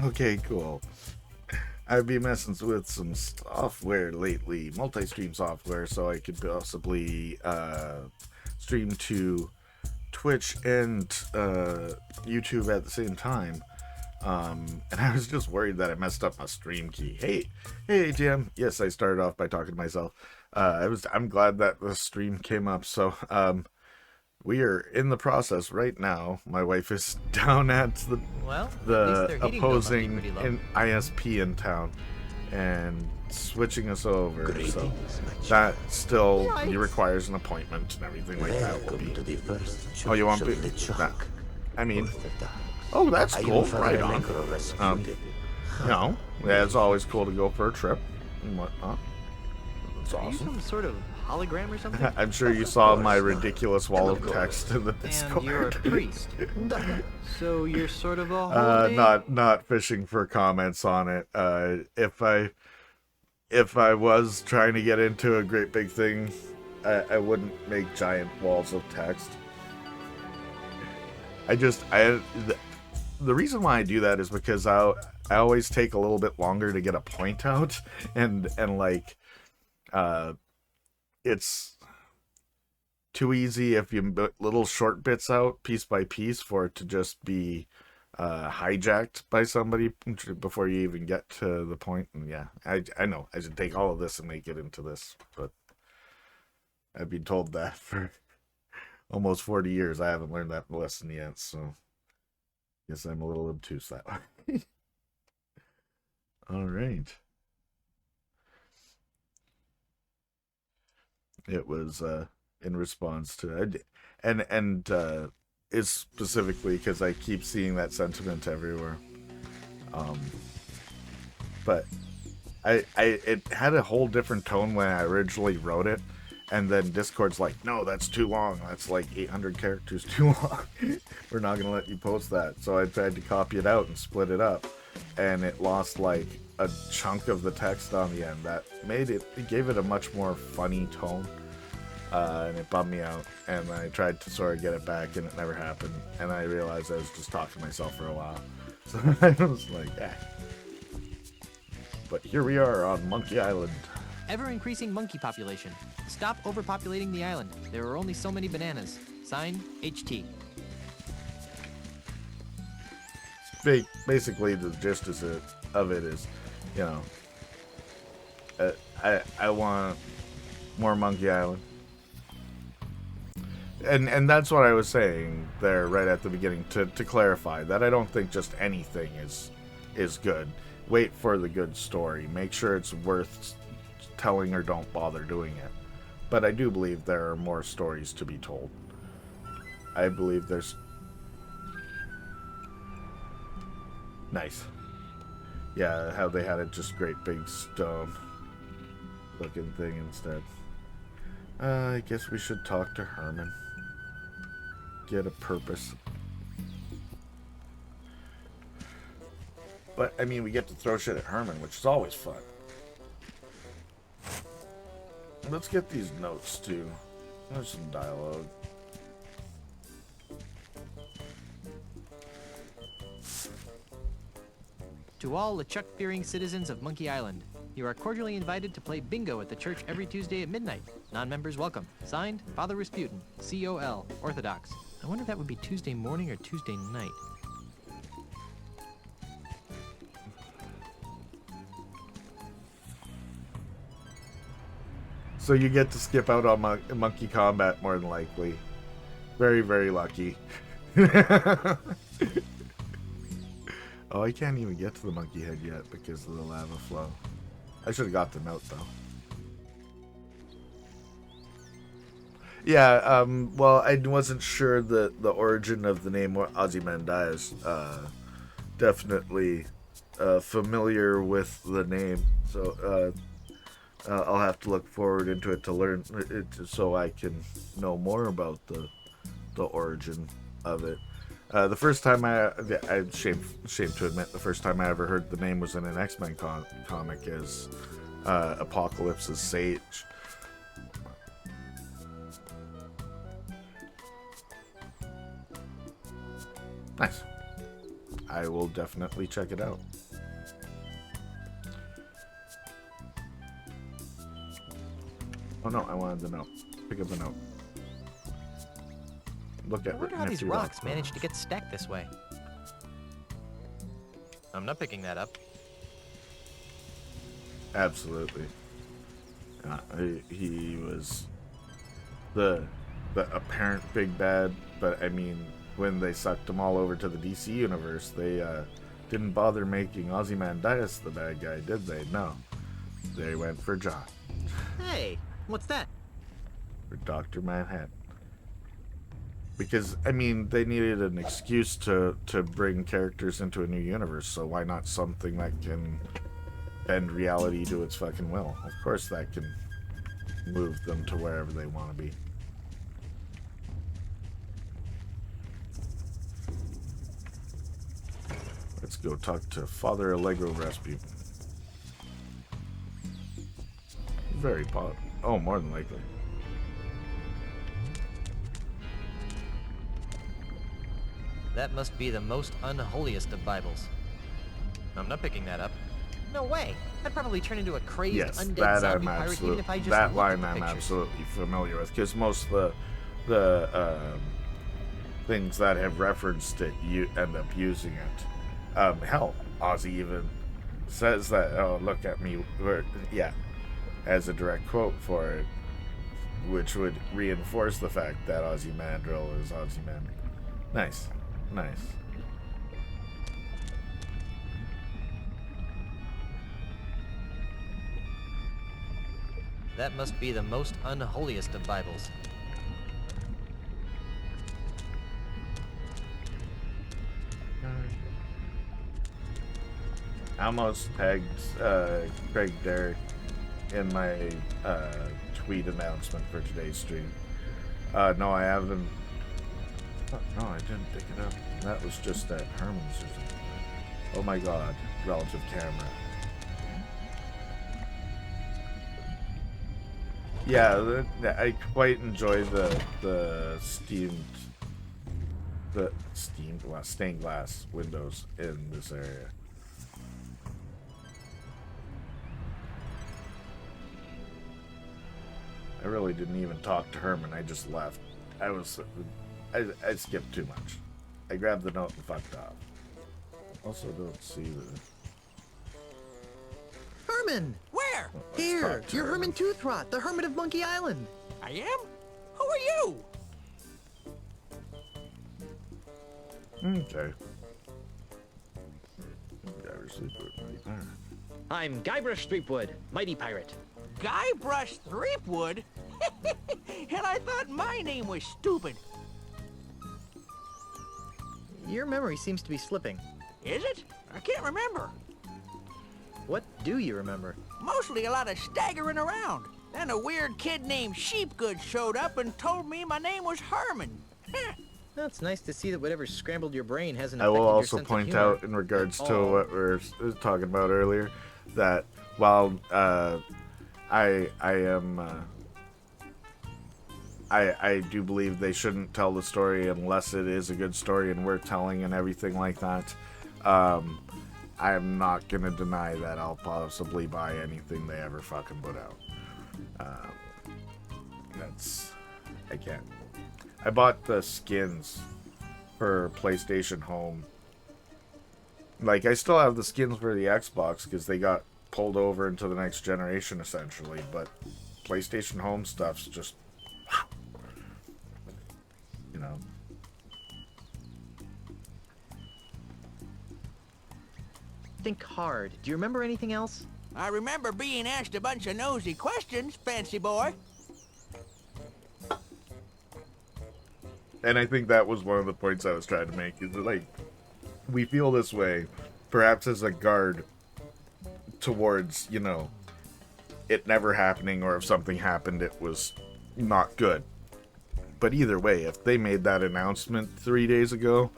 Okay, cool. I've been messing with some software lately, multi-stream software, so I could possibly stream to Twitch and YouTube at the same time. And I was just worried that I messed up my stream key. Hey, Jim. Yes, I started off by talking to myself. I'm glad that the stream came up. So, we are in the process right now. My wife is down at the opposing ISP in town and switching us over. Greetings, so that still requires an appointment and everything like that. Will be. Oh, you want to? I mean, oh, that's cool. Right on. You know, yeah, it's always cool to go for a trip and whatnot. That's awesome. Are you some sort of hologram or something? I'm sure you saw my ridiculous wall of text in the Discord. And you're a priest. So you're sort of a holy... Not fishing for comments on it. If I was trying to get into a great big thing, I wouldn't make giant walls of text. The reason why I do that is because I always take a little bit longer to get a point out, and like it's too easy if you put little short bits out piece by piece for it to just be hijacked by somebody before you even get to the point. And yeah, I know I should take all of this and make it into this, but I've been told that for almost 40 years. I haven't learned that lesson yet, so guess I'm a little obtuse that way. All right. It was in response to and it's specifically because I keep seeing that sentiment everywhere. But it had a whole different tone when I originally wrote it, and then Discord's like, no, that's too long. That's like 800 characters too long. We're not gonna let you post that. So I tried to copy it out and split it up, and it lost like a chunk of the text on the end that it gave it a much more funny tone, and it bummed me out. And I tried to sort of get it back, and it never happened. And I realized I was just talking to myself for a while, so I was like, eh. But here we are on Monkey Island. Ever-increasing monkey population. Stop overpopulating the island. There are only so many bananas. Signed, HT. Basically, the gist of it is, you know, I want more Monkey Island, and that's what I was saying there right at the beginning to clarify that I don't think just anything is good. Wait for the good story. Make sure it's worth telling, or don't bother doing it. But I do believe there are more stories to be told. I believe there's... Nice. Yeah, how they had it just great big stone looking thing instead. I guess we should talk to Herman. Get a purpose. But, I mean, we get to throw shit at Herman, which is always fun. Let's get these notes, too. There's some dialogue. To all Lechuck-fearing citizens of Monkey Island, you are cordially invited to play bingo at the church every Tuesday at midnight. Non-members welcome. Signed, Father Rasputin, COL, Orthodox. I wonder if that would be Tuesday morning or Tuesday night. So you get to skip out on monkey combat more than likely. Very, very lucky. Oh, I can't even get to the monkey head yet because of the lava flow. I should have got the note though. Yeah, well, I wasn't sure the origin of the name Ozymandias. Definitely familiar with the name, so I'll have to look forward into it to learn it, so I can know more about the origin of it. The first time I'm shame to admit, the first time I ever heard the name was in an X-Men comic as Apocalypse's Sage. Nice. I will definitely check it out. Oh no, I wanted to know. Pick up a note. Look at I wonder how these nifty rocks rock managed to photos. get stacked this way. I'm not picking that up. Absolutely. He was the apparent big bad, but I mean, when they sucked him all over to the DC universe, they didn't bother making Ozymandias the bad guy, did they? No. They went for John. Hey, what's that? For Dr. Manhattan. Because, I mean, they needed an excuse to bring characters into a new universe, so why not something that can bend reality to its fucking will? Of course that can move them to wherever they want to be. Let's go talk to Father Allegro Rasputin. Very pot. Oh, more than likely. That must be the most unholiest of Bibles. I'm not picking that up. No way. I'd probably turn into a crazed Yes, undead that zombie I'm pirate even if I just that looked at line the I'm pictures. absolutely familiar with, because most of the things that have referenced it, you end up using it. Hell, Ozzy even says that. Oh, look at me! Yeah, as a direct quote for it, which would reinforce the fact that Ozymandias is Ozymandias. Nice, nice. That must be the most unholiest of Bibles. I almost pegged Craig Derrick in my tweet announcement for today's stream. No, I haven't. Oh, no, I didn't pick it up. That was just at Herman's or something. Oh my god, relative camera. Yeah, I quite enjoy the stained glass windows in this area. I really didn't even talk to Herman. I just left. I skipped too much. I grabbed the note and fucked off. Also, don't see the. Herman! Where? Well, let's Here! talk to You're Herman Toothrot, the Hermit of Monkey Island! I am? Who are you? Okay. I'm Guybrush Threepwood, mighty pirate. Guybrush Threepwood? And I thought my name was stupid. Your memory seems to be slipping. Is it? I can't remember. What do you remember? Mostly a lot of staggering around. Then a weird kid named Sheepgood showed up and told me my name was Herman. Well, it's nice to see that whatever scrambled your brain hasn't I affected will your also sense of point humor out, in regards at to all. what we were talking about earlier, that while I am I do believe they shouldn't tell the story unless it is a good story and worth telling and everything like that. I'm not gonna deny that I'll possibly buy anything they ever fucking put out. I can't. I bought the skins for PlayStation Home. Like, I still have the skins for the Xbox because they got pulled over into the next generation essentially, but PlayStation Home stuff's just, you know. Think hard. Do you remember anything else? I remember being asked a bunch of nosy questions, fancy boy. And I think that was one of the points I was trying to make, is that, like, we feel this way, perhaps as a guard towards, you know, it never happening, or if something happened, it was not good. But either way, if they made that announcement 3 days ago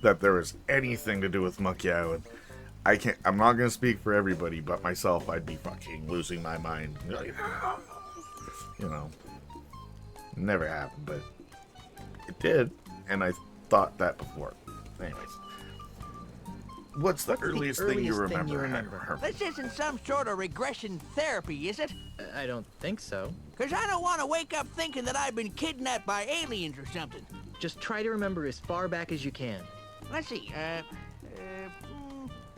that there was anything to do with Monkey Island, I'm not going to speak for everybody, but myself, I'd be fucking losing my mind. Like, you know, never happened, but it did, and I thought that before. Anyways. What's the earliest thing you remember? Herman? This isn't some sort of regression therapy, is it? I don't think so. Because I don't want to wake up thinking that I've been kidnapped by aliens or something. Just try to remember as far back as you can. Let's see,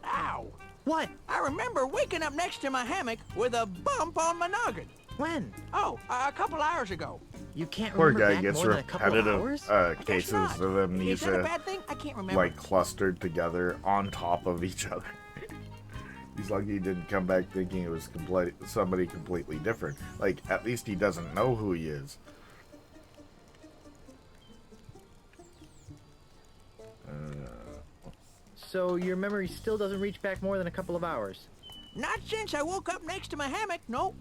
ow. What? I remember waking up next to my hammock with a bump on my noggin. When? Oh, a couple hours ago. You can't Poor remember guy back gets more than a couple of repetitive hours? cases Not. of Is that a amnesia, bad thing? I can't remember. like clustered together on top of each other. He's lucky he didn't come back thinking it was somebody completely different. Like, at least he doesn't know who he is. So your memory still doesn't reach back more than a couple of hours? Not since I woke up next to my hammock, nope.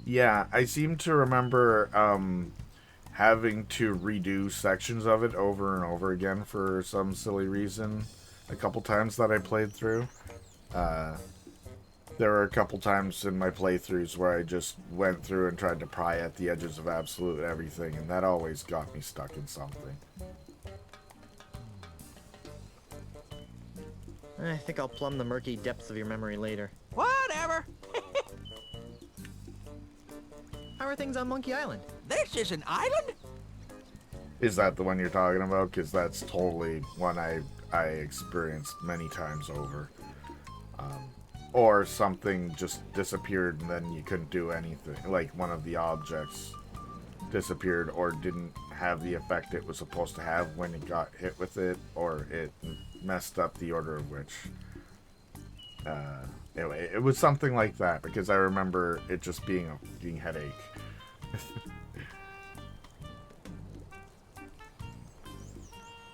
Yeah, I seem to remember having to redo sections of it over and over again for some silly reason a couple times that I played through. There were a couple times in my playthroughs where I just went through and tried to pry at the edges of absolute everything, and that always got me stuck in something. I think I'll plumb the murky depths of your memory later. Whatever. How are things on Monkey Island? This is an island? Is that the one you're talking about? Because that's totally one I experienced many times over. Or something just disappeared and then you couldn't do anything. Like one of the objects disappeared or didn't have the effect it was supposed to have when it got hit with it, or it messed up the order of which. Anyway, it was something like that because I remember it just being a fucking headache.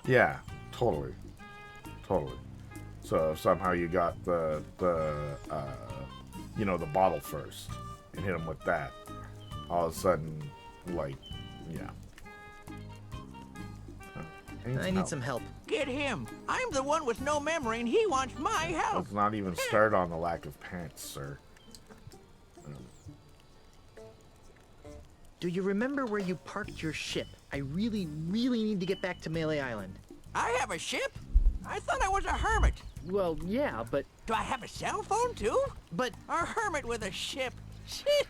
Yeah, totally. So if somehow you got the bottle first and hit him with that, all of a sudden, like, yeah. I need some help. Get him. I'm the one with no memory and he wants my help. Let's not even start on the lack of pants, sir. Do you remember where you parked your ship? I really need to get back to Melee Island. I have a ship? I thought I was a hermit. Well, yeah, but... Do I have a cell phone too? But... A hermit with a ship. Shit.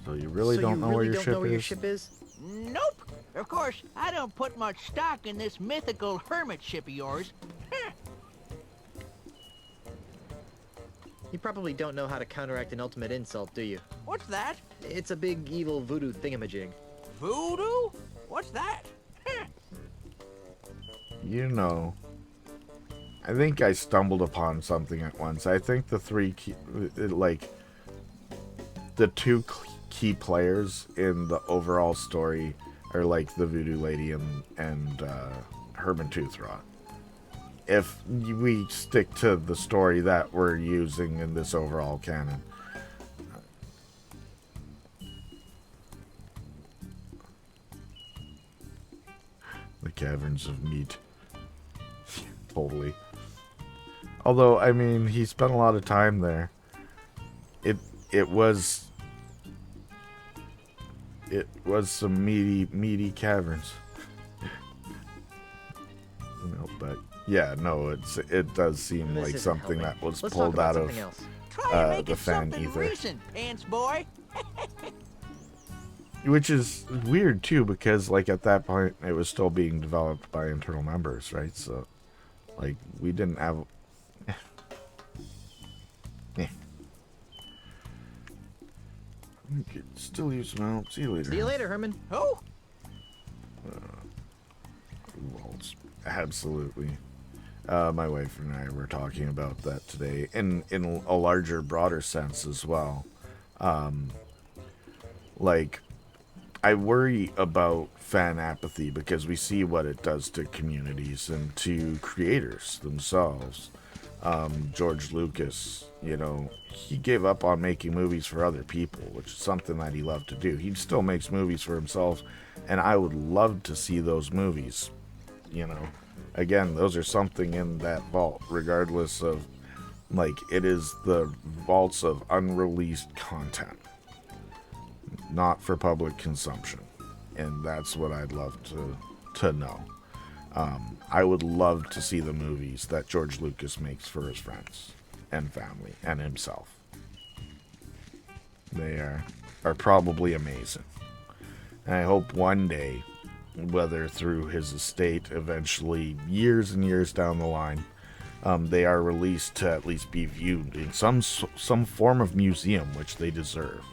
So you really don't know where your ship is? Nope. Of course, I don't put much stock in this mythical hermit ship of yours. You probably don't know how to counteract an ultimate insult, do you? What's that? It's a big evil voodoo thingamajig. Voodoo? What's that? You know, I think I stumbled upon something at once. I think the two key players in the overall story are like the Voodoo Lady and Herman Toothrot. If we stick to the story that we're using in this overall canon. The Caverns of Meat. Totally. Although, I mean, he spent a lot of time there. It was some meaty caverns. But yeah, no, it does seem This like isn't something helping. that was Let's pulled talk about out of something else. Try to make the it fan something ether. recent, Ants boy. Which is weird too, because like at that point it was still being developed by internal members, right? So like we didn't have We could still use some help. See you later. See you later, Herman. Who? Waltz. Absolutely. My wife and I were talking about that today in a larger, broader sense as well. Like, I worry about fan apathy because we see what it does to communities and to creators themselves. George Lucas, he gave up on making movies for other people, which is something that he loved to do. He still makes movies for himself, and I would love to see those movies. Again, those are something in that vault, regardless of, it is the vaults of unreleased content, not for public consumption. And that's what I'd love to know. I would love to see the movies that George Lucas makes for his friends and family and himself. They are probably amazing. And I hope one day, whether through his estate, eventually years and years down the line, they are released to at least be viewed in some form of museum, which they deserve.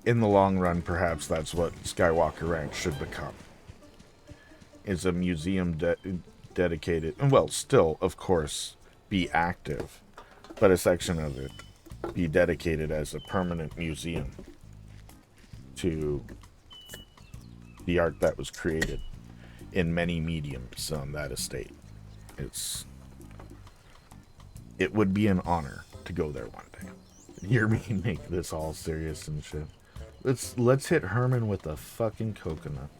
In the long run, perhaps that's what Skywalker Ranch should become. Is a museum dedicated, and well, still, of course, be active, but a section of it be dedicated as a permanent museum to the art that was created in many mediums on that estate. It would be an honor to go there one day. You hear me make this all serious and shit. Let's hit Herman with a fucking coconut.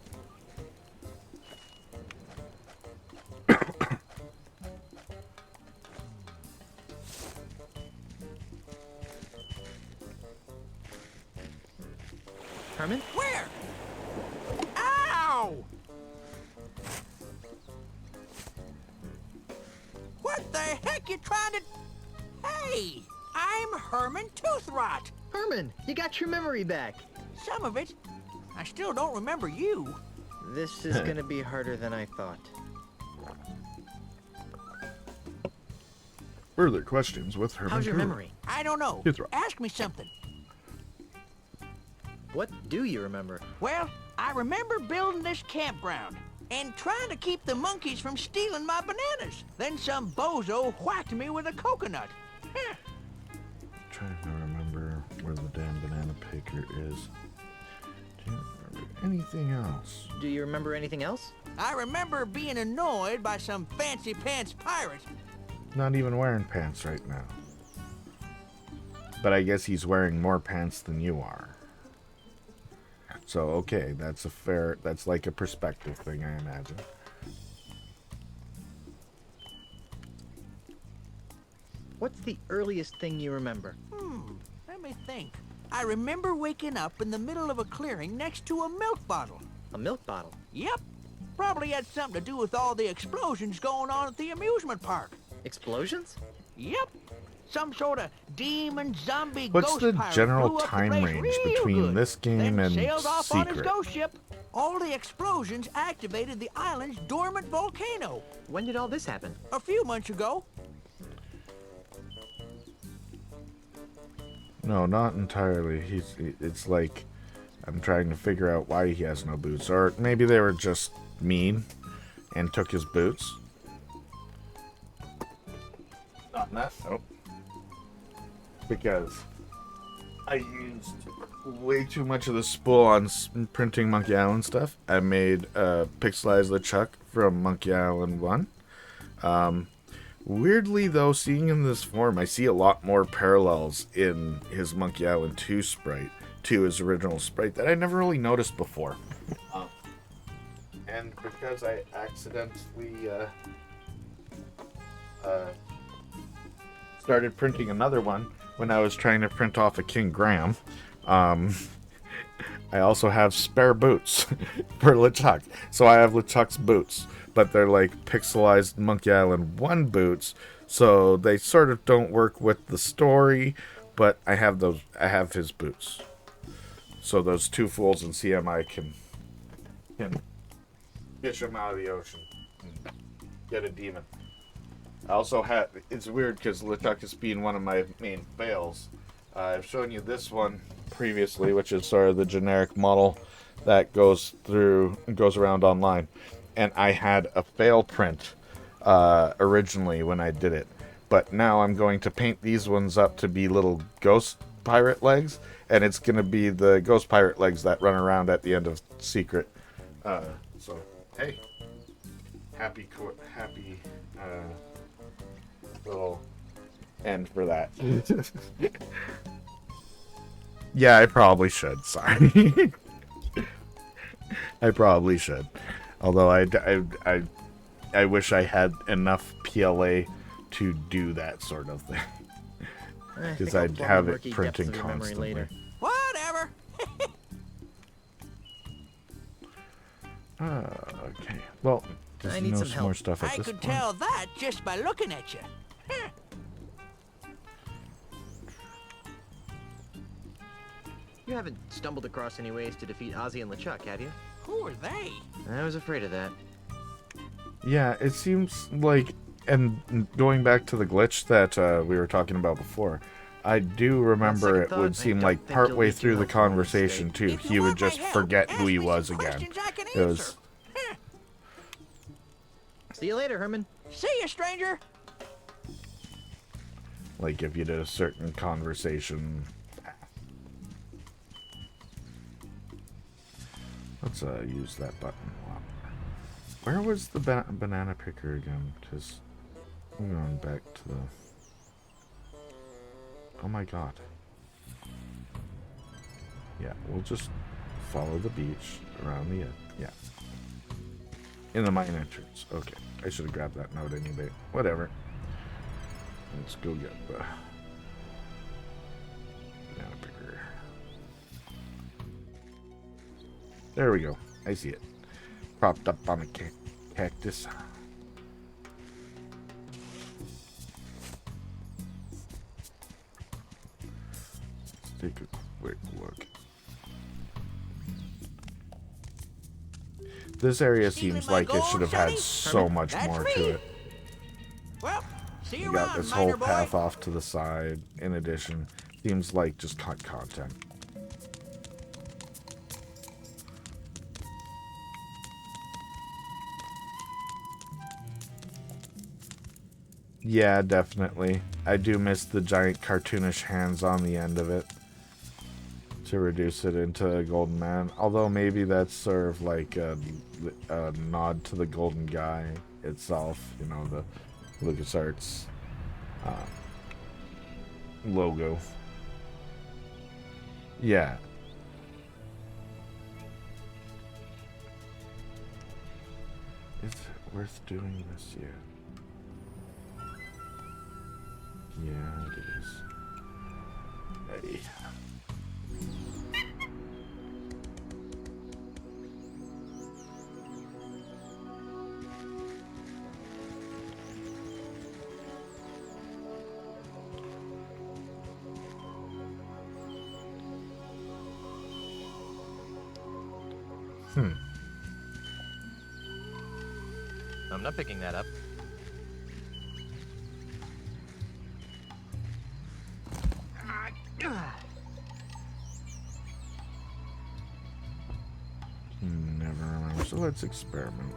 Herman? Where? Ow! What the heck you trying to... Hey! I'm Herman Toothrot. Herman, you got your memory back. Some of it. I still don't remember you. This is gonna be harder than I thought. Further questions with Herman. How's your Toothrot. memory? I don't know. Toothrot. Ask me something. What do you remember? Well, I remember building this campground and trying to keep the monkeys from stealing my bananas. Then some bozo whacked me with a coconut. Heh. Trying to remember where the damn banana picker is. Do you remember anything else? Do you remember anything else? I remember being annoyed by some fancy pants pirate. Not even wearing pants right now. But I guess he's wearing more pants than you are. So, okay, that's like a perspective thing, I imagine. What's the earliest thing you remember? Let me think. I remember waking up in the middle of a clearing next to a milk bottle. A milk bottle. Yep. Probably had something to do with all the explosions going on at the amusement park. Explosions? Yep. Some sort of demon zombie What's ghost the pirate general blew up the time place range real between good, this game then and sailed off on his Secret? ghost ship. All the explosions activated the island's dormant volcano. When did all this happen? A few months ago. No, not entirely. It's like I'm trying to figure out why he has no boots, or maybe they were just mean and took his boots. Not that. Nope. Because I used way too much of the spool on printing Monkey Island stuff. I made pixelized LeChuck from Monkey Island 1. Weirdly, though, seeing in this form, I see a lot more parallels in his Monkey Island 2 sprite to his original sprite that I never really noticed before. And because I accidentally started printing another one when I was trying to print off a King Graham, I also have spare boots for LeChuck. So I have LeChuck's boots, but they're like pixelized Monkey Island 1 boots, so they sort of don't work with the story, but I have his boots. So those two fools in CMI can fish them out of the ocean and get a demon. I also have, it's weird because LeChuck is being one of my main fails. I've shown you this one previously, which is sort of the generic model that goes around online. And I had a fail print originally when I did it. But now I'm going to paint these ones up to be little ghost pirate legs. And it's going to be the ghost pirate legs that run around at the end of Secret. So, hey. Happy little end for that. Yeah, I probably should. Sorry. I probably should. Although I wish I had enough PLA to do that sort of thing. because I'll I'd plumb have the it murky depths printing of your memory constantly. later. Whatever. Okay. Well, there's I need no some help. more stuff at I this could point. tell that just by looking at you. You haven't stumbled across any ways to defeat Ozzy and LeChuck, have you? Who are they? I was afraid of that. Yeah, it seems like, and going back to the glitch that we were talking about before, I do remember second it thought, would I seem don't like think you'll partway be too through the helpful in this conversation state. too, If you he would want my just help, forget ask who he me was some again. questions I can It was answer. See you later, Herman. See you, stranger. like if you did a certain conversation. Let's use that button. Where was the banana picker again? Because we're going back to the... Oh my god. Yeah, we'll just follow the beach around the edge. Yeah. In the mine entrance. Okay. I should have grabbed that note anyway. Whatever. Let's go get the banana picker. There we go. I see it. Propped up on a cactus. Let's take a quick look. This area seems like it should have had so much more to it. Well, see you You got around, this whole miner boy. path off to the side. In addition, seems like just cut content. Yeah, definitely. I do miss the giant cartoonish hands on the end of it to reduce it into a golden man. Although maybe that's sort of like a nod to the golden guy itself. You know, the LucasArts logo. Yeah. Is it worth doing this yet? Yeah, it is. Hey. I'm not picking that up. Never remember. So let's experiment.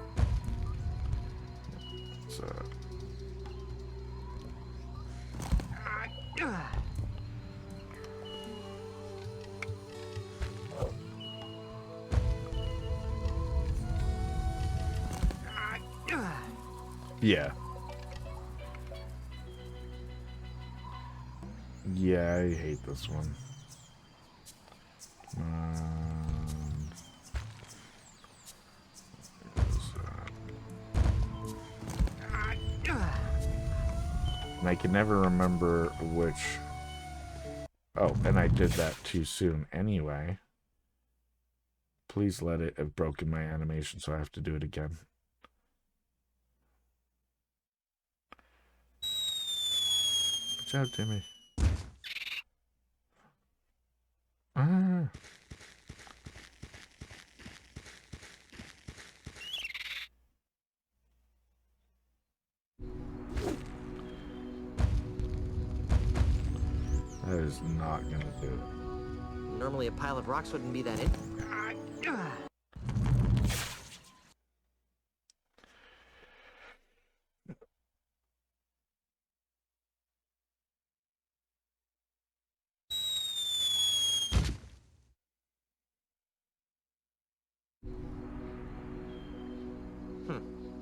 So. Yeah. Yeah, I hate this one. And I can never remember which... Oh, and I did that too soon anyway. Please let it have broken my animation, so I have to do it again. Watch out, Timmy. Ah. That is not gonna do it. Normally a pile of rocks wouldn't be that it.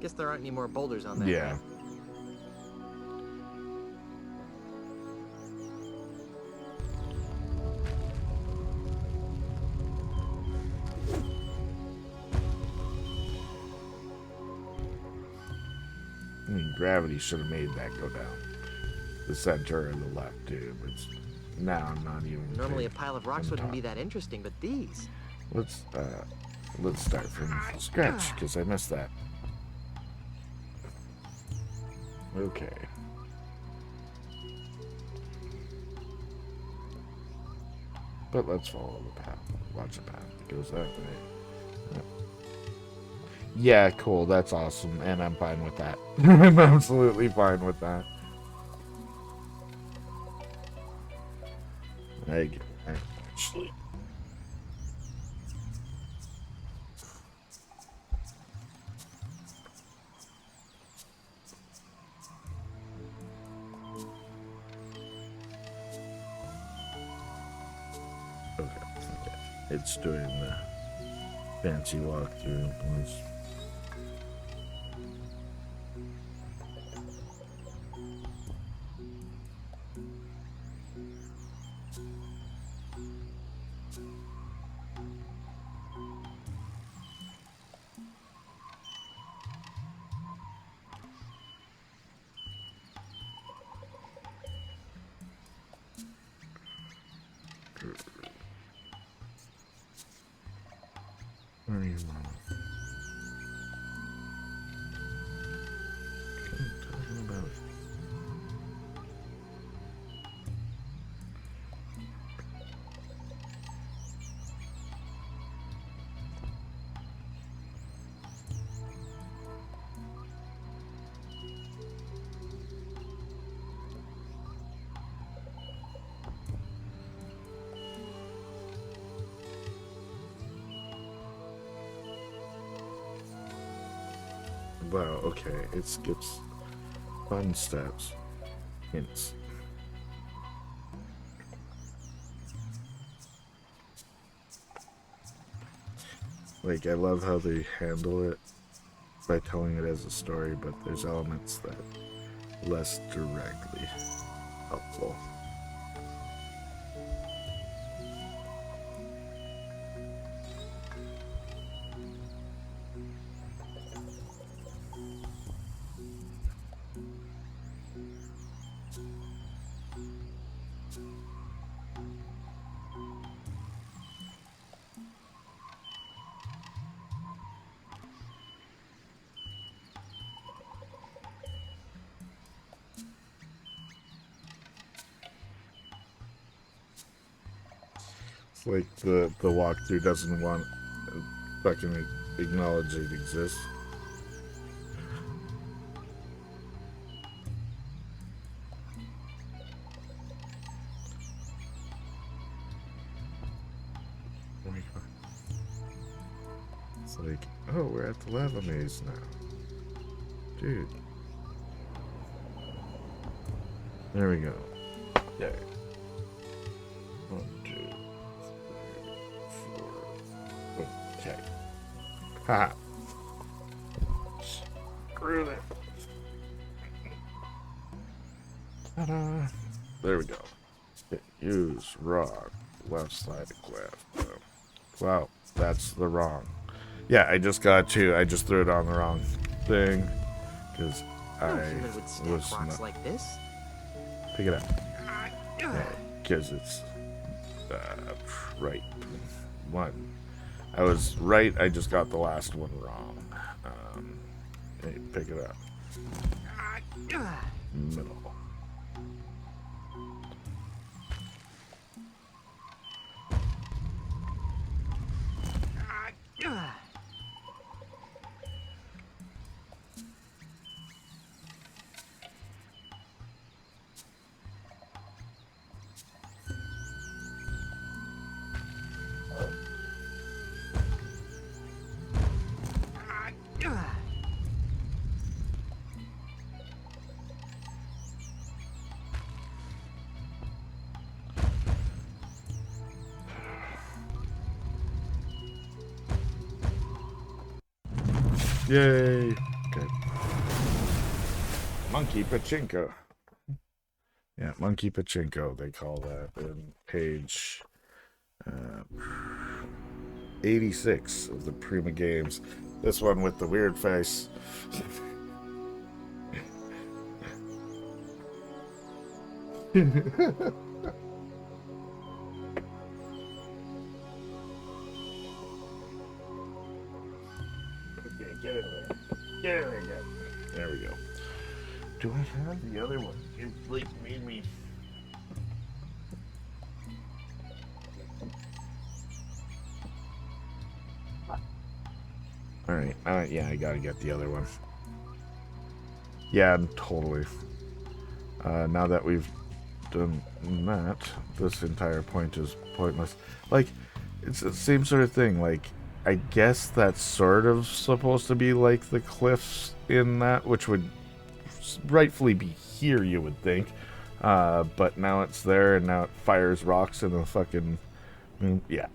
Guess there aren't any more boulders on that. Yeah. track. I mean, gravity should have made that go down. the center or the left, dude. It's now not even. Normally a pile of rocks wouldn't be that interesting, but these. Let's start from scratch because I missed that. Okay. But let's follow the path. Watch the path. It goes that way. Yep. Yeah, cool. That's awesome. And I'm fine with that. I'm absolutely fine with that. I actually. Okay. It's doing the fancy walkthrough. Where are you, Mama? What are you talking about? Wow, okay, it skips fun steps. Hints. Like, I love how they handle it by telling it as a story, but there's elements that less directly helpful. Like the walkthrough doesn't want fucking acknowledge it exists. It's like, oh, we're at the lava maze now, dude. There we go. There. 1, 2, 3, 4. Okay. Haha. Screw that. Ta-da. There we go. Use rock. Left side left. Wow, that's the wrong. Yeah, I just got to. I just threw it on the wrong thing because I was not. Like this? Pick it up. Yeah, because it's right. One. I was right. I just got the last one wrong. Hey, pick it up. Middle. Yay! Okay. Monkey Pachinko. Yeah, Monkey Pachinko, they call that in page 86 of the Prima Games. This one with the weird face. Get in there. Get in there again. There we go. Do I have the other one? It like made me. All right. Yeah, I gotta get the other one. Yeah, totally. Now that we've done that, this entire point is pointless. Like, it's the same sort of thing. Like, I guess that's sort of supposed to be like the cliffs in that, which would rightfully be here, you would think. But now it's there, and now it fires rocks in the fucking... yeah.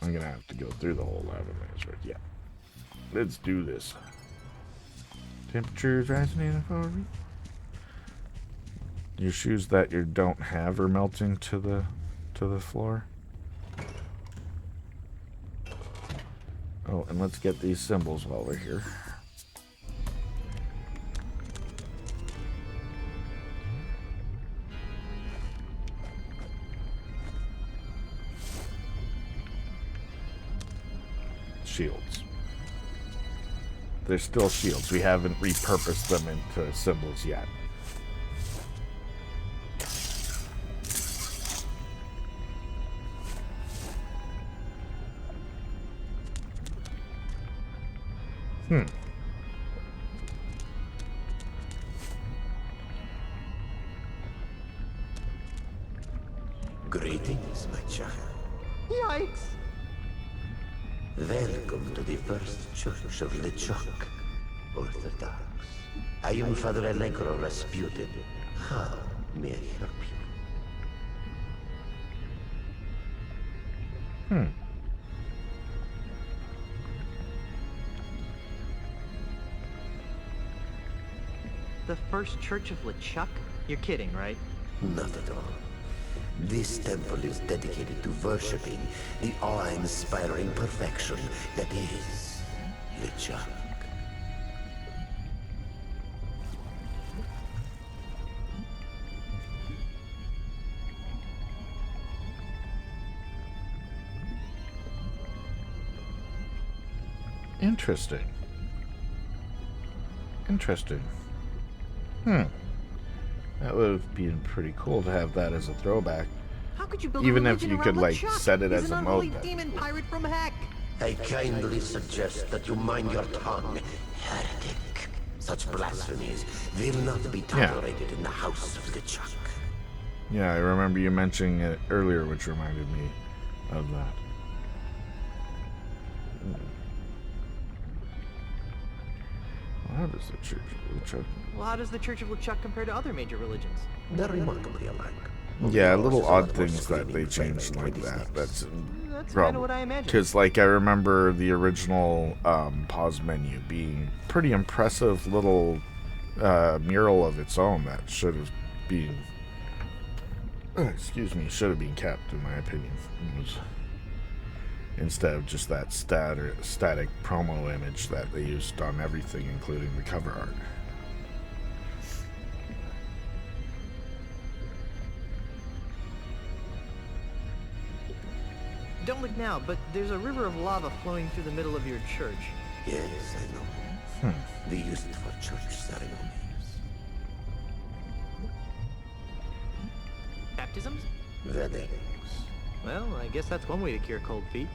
I'm gonna have to go through the whole lava maze. Yeah. Let's do this. Temperature is rising in a forward. Your shoes that you don't have are melting to the floor. Oh, and let's get these symbols while we're here. Shields. They're still shields. We haven't repurposed them into symbols yet. Greetings, my child. Yikes! Welcome to the First Church of Lechuck, Orthodox. I am Father Allegro Rasputin. How may I help you? The First Church of Lechuck? You're kidding, right? Not at all. This temple is dedicated to worshipping the awe-inspiring perfection that is Lechuck. Interesting. Interesting. That would have been pretty cool to have that as a throwback. How could you build Even a if religion you around could, like, LeChuck? set it He's as an a unholy mode. demon pirate from heck. I kindly suggest that you mind your tongue, heretic. Such blasphemies will not be tolerated in the house of Lechuck. Yeah, I remember you mentioning it earlier, which reminded me of that. Well, how does the Church of Lechuck... Well, how does the Church of Lechuck compare to other major religions? They're remarkably alike. Yeah, little odd things that they changed like that. That's kind of what I imagined. Because, like, I remember the original pause menu being pretty impressive little mural of its own that should have been... excuse me, should have been kept, in my opinion. Instead of just that static promo image that they used on everything, including the cover art. Don't look now, but there's a river of lava flowing through the middle of your church. Yes, I know. They used it for church ceremonies. Baptisms? Weddings. Well, I guess that's one way to cure cold feet.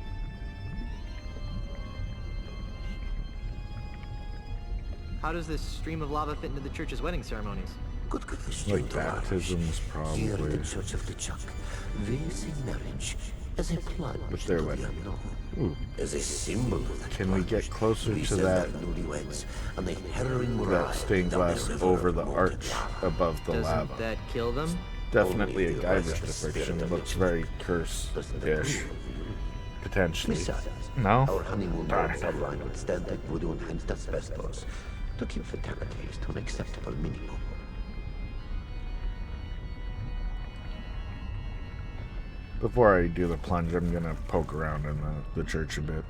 How does this stream of lava fit into the church's wedding ceremonies? Good question. Like baptisms, Here at the probably. Church of Lechuck, they see marriage as a plunge But into they're the like, unknown. ooh, As a symbol of that can we get plunge, closer they to send that their newlyweds on a harrowing that ride stained down a glass river over of the molten arch lava. above the Doesn't lava? that kill them? Definitely a Only if you arrest Guybrush the spirit depiction. of Looks Lechuck. very curse-ish. Potentially. Besides, No? our honeymoon Darn. bloodline would stand like voodoo and hence asbestos to keep fatalities to an acceptable minimum. Before I do the plunge, I'm gonna poke around in the church a bit.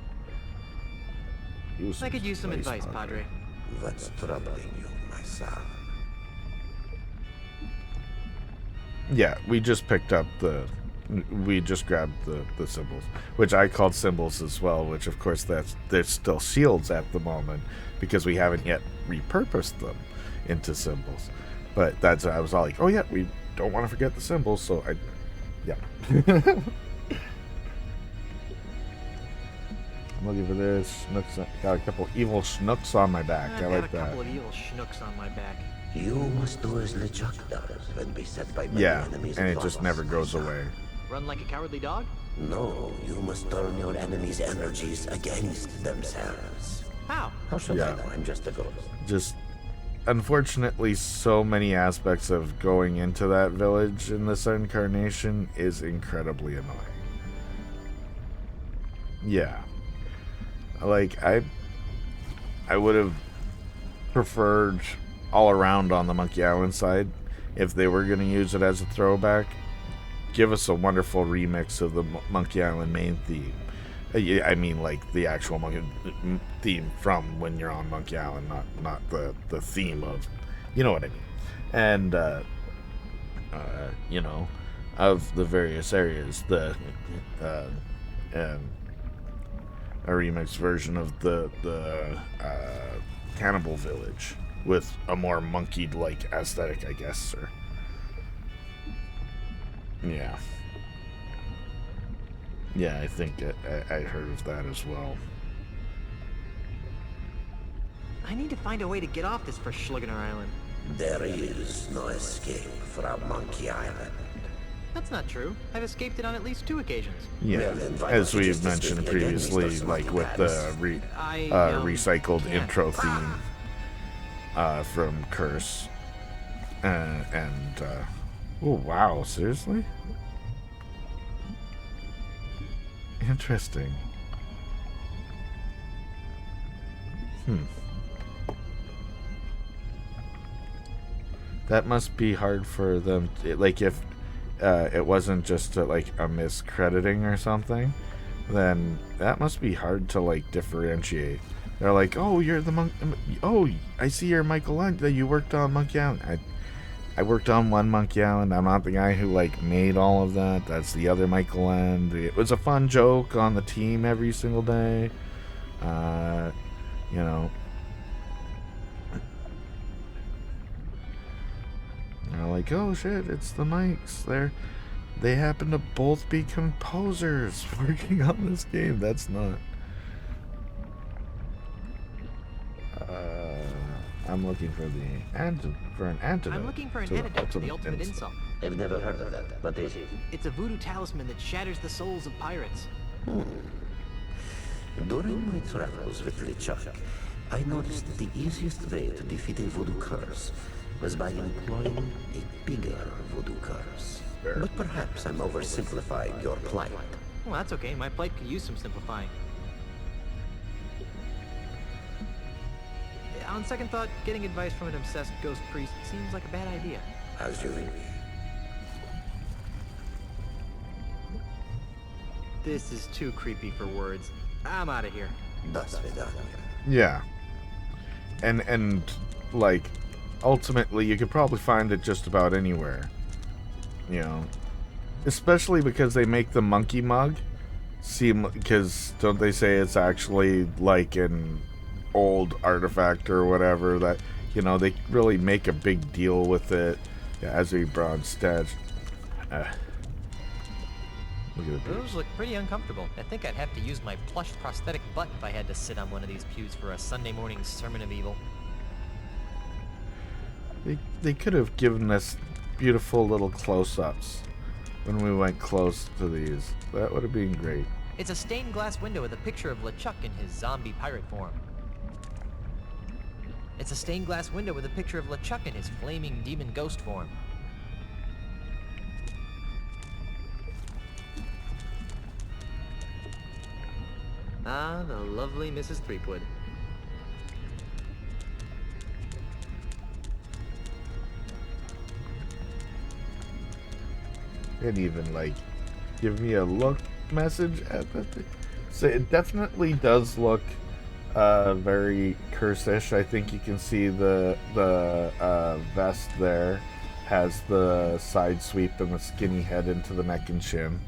I could use some advice, Padre. What's troubling you, my son? Yeah, we just picked up we just grabbed the symbols, which I called symbols as well, which of course they're still shields at the moment because we haven't yet repurposed them into symbols. But I was all like, oh yeah, we don't want to forget the symbols, so yeah. I'm looking for this. Schnooks, got a couple evil schnooks on my back. I like that. Got a couple of evil schnooks on my back. You must do as LeChuck does when beset by many Yeah, enemies. and at it just once, never my goes son. away. Run like a cowardly dog? No, you must turn your enemies' energies against themselves. How? How should Yeah. I know? I'm just a ghost. Just unfortunately, so many aspects of going into that village in this incarnation is incredibly annoying. Yeah. Like, I would have preferred all around on the Monkey Island side if they were going to use it as a throwback. Give us a wonderful remix of the Monkey Island main theme. I mean, like the actual monkey theme from when you're on Monkey Island, not the theme of, you know what I mean. And you know, of the various areas, a remix version of the Cannibal Village with a more monkey-like aesthetic, I guess, or yeah. Yeah, I think I heard of that as well. I need to find a way to get off this Verschlugener Island. There is no escape from Monkey Island. That's not true. I've escaped it on at least 2 occasions. Yeah, Well, then why as don't you we've just mentioned escape again, previously, Mr. like Smoky with the Pants? recycled can't. intro theme from Curse, oh wow, seriously? Interesting. That must be hard for them like if it wasn't just like a miscrediting or something, then that must be hard to like differentiate. They're like, oh, you're the monk. Oh, I see you're Michelangelo. You worked on Monkey Island. I worked on one Monkey Island. I'm not the guy who like made all of that. That's the other Michelangelo. It was a fun joke on the team every single day. You know. They're like, oh shit, it's the mics. They happen to both be composers working on this game. That's not. I'm looking for an antidote. I'm looking for an to the antidote to the ultimate insult. I've never heard of that. What is it? It's a voodoo talisman that shatters the souls of pirates. During my travels with LeChuck, I noticed that the easiest way to defeat a voodoo curse was by employing a bigger voodoo curse. But perhaps I'm oversimplifying your plight. Well, that's okay. My plight could use some simplifying. On second thought, getting advice from an obsessed ghost priest seems like a bad idea. As you wish. This is too creepy for words. I'm out of here. Das Vidania. Yeah. And like ultimately you could probably find it just about anywhere. You know. Especially because they make the monkey mug seem, because don't they say it's actually like an old artifact or whatever, that, you know, they really make a big deal with it. Yeah, as a bronze statue. Look at the Those look pretty uncomfortable. I think I'd have to use my plush prosthetic butt if I had to sit on one of these pews for a Sunday morning sermon of evil. They could have given us beautiful little close-ups when we went close to these. That would have been great. It's a stained glass window with a picture of LeChuck in his zombie pirate form. It's a stained glass window with a picture of LeChuck in his flaming demon ghost form. Ah, the lovely Mrs. Threepwood. And even like give me a look message at the thing. So it definitely does look very curse-ish. I think you can see the vest there, has the side sweep and the skinny head into the neck and chin.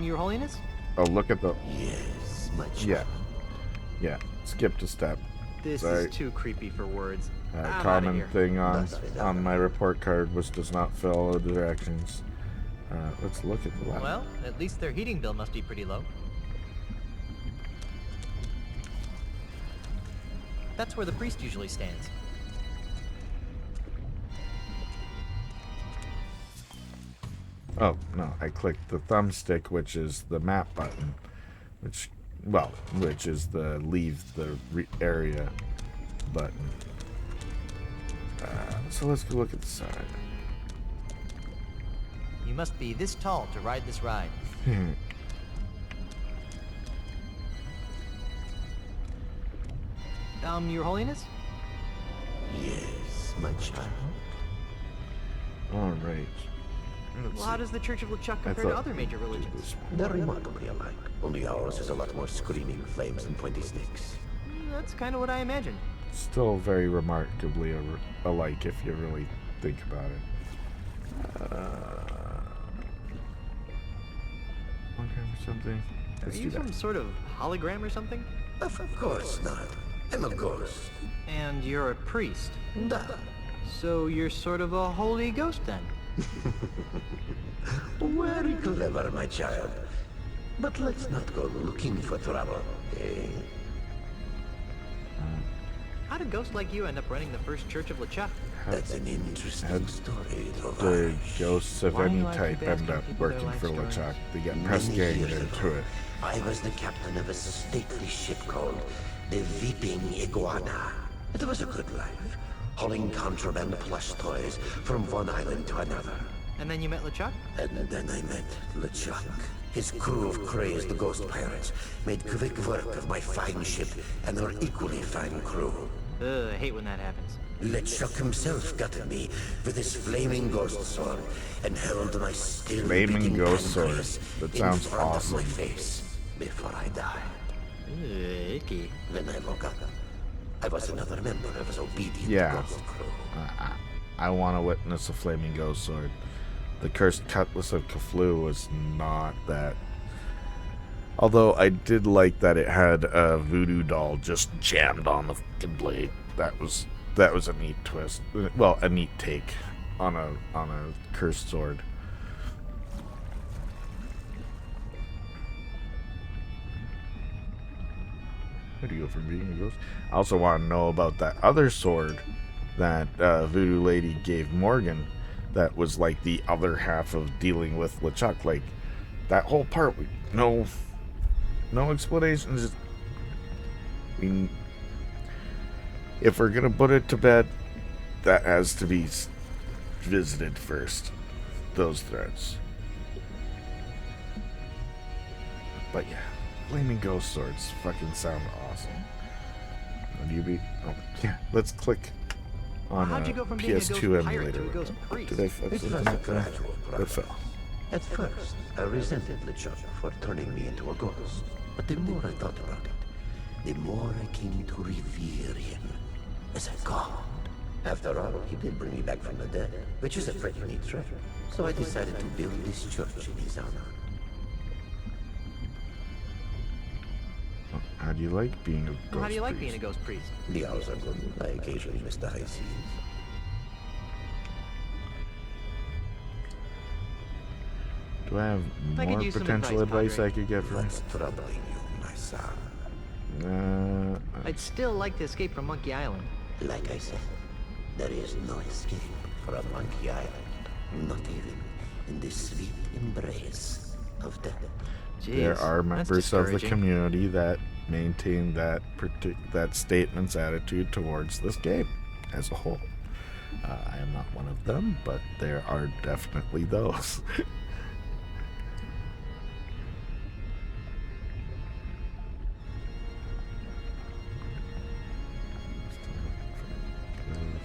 Your Holiness? Oh, look at the... Yes, my child. Yeah. Yeah. Skipped a step. This Sorry. is too creepy for words. I'm outta Common here. thing on my report card was does not follow the directions. Let's look at the left. Well, at least their heating bill must be pretty low. That's where the priest usually stands. Oh, no, I clicked the thumbstick, which is the map button, which is the leave the area button. So let's go look at the side. You must be this tall to ride this ride. Your Holiness? Yes, my child. All right. Well, how does the Church of Lechuck compare to other major religions? They're remarkably alike. Only ours is a lot more screaming flames and pointy sticks. That's kind of what I imagined. Still very remarkably alike if you really think about it. Hologram or something? Are Let's you do that. some sort of hologram or something? Of course not. I'm a ghost. And you're a priest. Da. So you're sort of a holy ghost then? Very clever, my child. But let's not go looking for trouble, eh? How did ghosts like you end up running the first Church of Lechuck? That's an interesting story, The Tovarich. ghosts of Why any do I type keep end asking up people their working life for stories? LeChuck. They get press Many ganged years into ago, it. I was the captain of a stately ship called the Weeping Iguana. It was a good life, hauling contraband plush toys from one island to another. And then you met LeChuck? And then I met LeChuck. His crew of crazed ghost pirates made quick work of my fine ship and her equally fine crew. I hate when that happens. LeChuck himself got at me with his flaming ghost sword and held my still Flaming beating ghost sword. pancreas That in sounds front of awesome. my face before I died. Icky. When I woke up, I was another member of his obedient Yeah. ghost crew. I want to witness a flaming ghost sword. The cursed cutlass of Cthulhu was not that. Although I did like that it had a voodoo doll just jammed on the fucking blade. That was a neat twist. Well, a neat take on a cursed sword. Where do you go from being a ghost? I also want to know about that other sword that voodoo lady gave Morgan. That was like the other half of dealing with LeChuck. Like that whole part, no explanation. Just, if we're gonna put it to bed, that has to be visited first. Those threads. But yeah, flaming ghost swords fucking sound awesome. What do you be? Oh yeah, let's click on How'd you go from being a PS2 ghost pirate emulator. to a ghost priest? Did I fuck It was something a up there? gradual It process. fell. At first, I resented LeChuck for turning me into a ghost. But the more I thought about it, the more I came to revere him as a god. After all, he did bring me back from the dead, which is a pretty neat treasure. So I decided to build this church in his honor. How do you like being a ghost How do you like priest? being a ghost priest? The hours are good. I occasionally miss the high seas. Do I have I could more use some potential advice, advice Padre. I could get from What's troubling you, my son? I'd still like to escape from Monkey Island. Like I said, there is no escape from Monkey Island. Not even in the sweet embrace of death. Jeez, there are that's members of the discouraging. community that maintain that that statement's attitude towards this game as a whole. I am not one of them, but there are definitely those.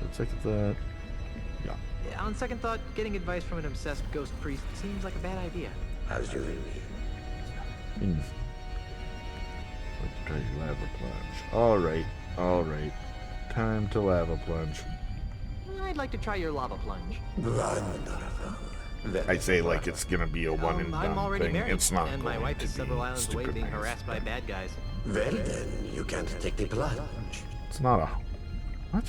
Let's look at that. Yeah. On second thought, getting advice from an obsessed ghost priest seems like a bad idea. How's you and me? Let's try to have a plunge. All right. Alright. Time to lava plunge. I'd like to try your lava plunge. I say like it's gonna be a one and I'm done already thing. married, It's not and my going wife to is several be islands away stupid being nice. harassed by bad guys. Well then, you can't take the plunge. It's not a... What?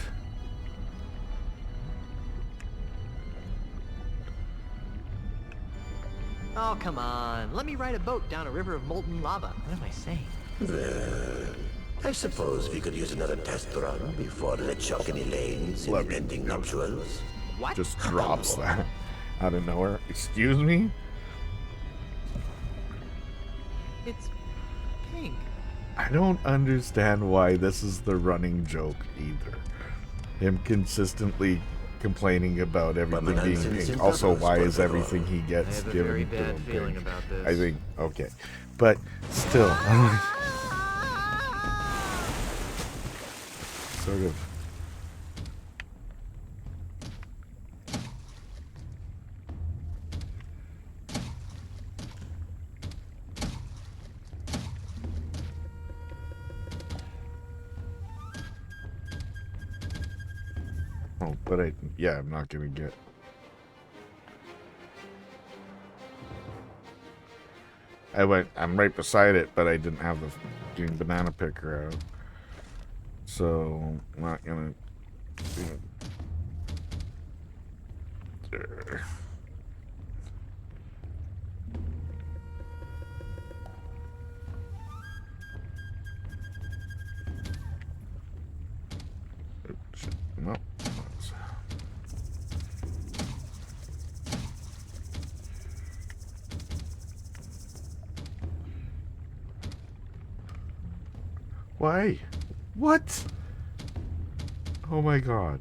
Oh, come on. Let me ride a boat down a river of molten lava. What am I saying? Well, I suppose we could use another test run before Lechuck and Elaine's impending nuptials. What? Just drops that out of nowhere. Excuse me? It's pink. I don't understand why this is the running joke either. Him consistently complaining about everything being pink. Also, why is everything he I gets have a given very to bad him feeling pink? about this. I think, okay. But still, sort of. Oh, but I'm not gonna get. I'm right beside it, but I didn't have the fucking banana picker out. So, not gonna. No. Why? What? Oh my god.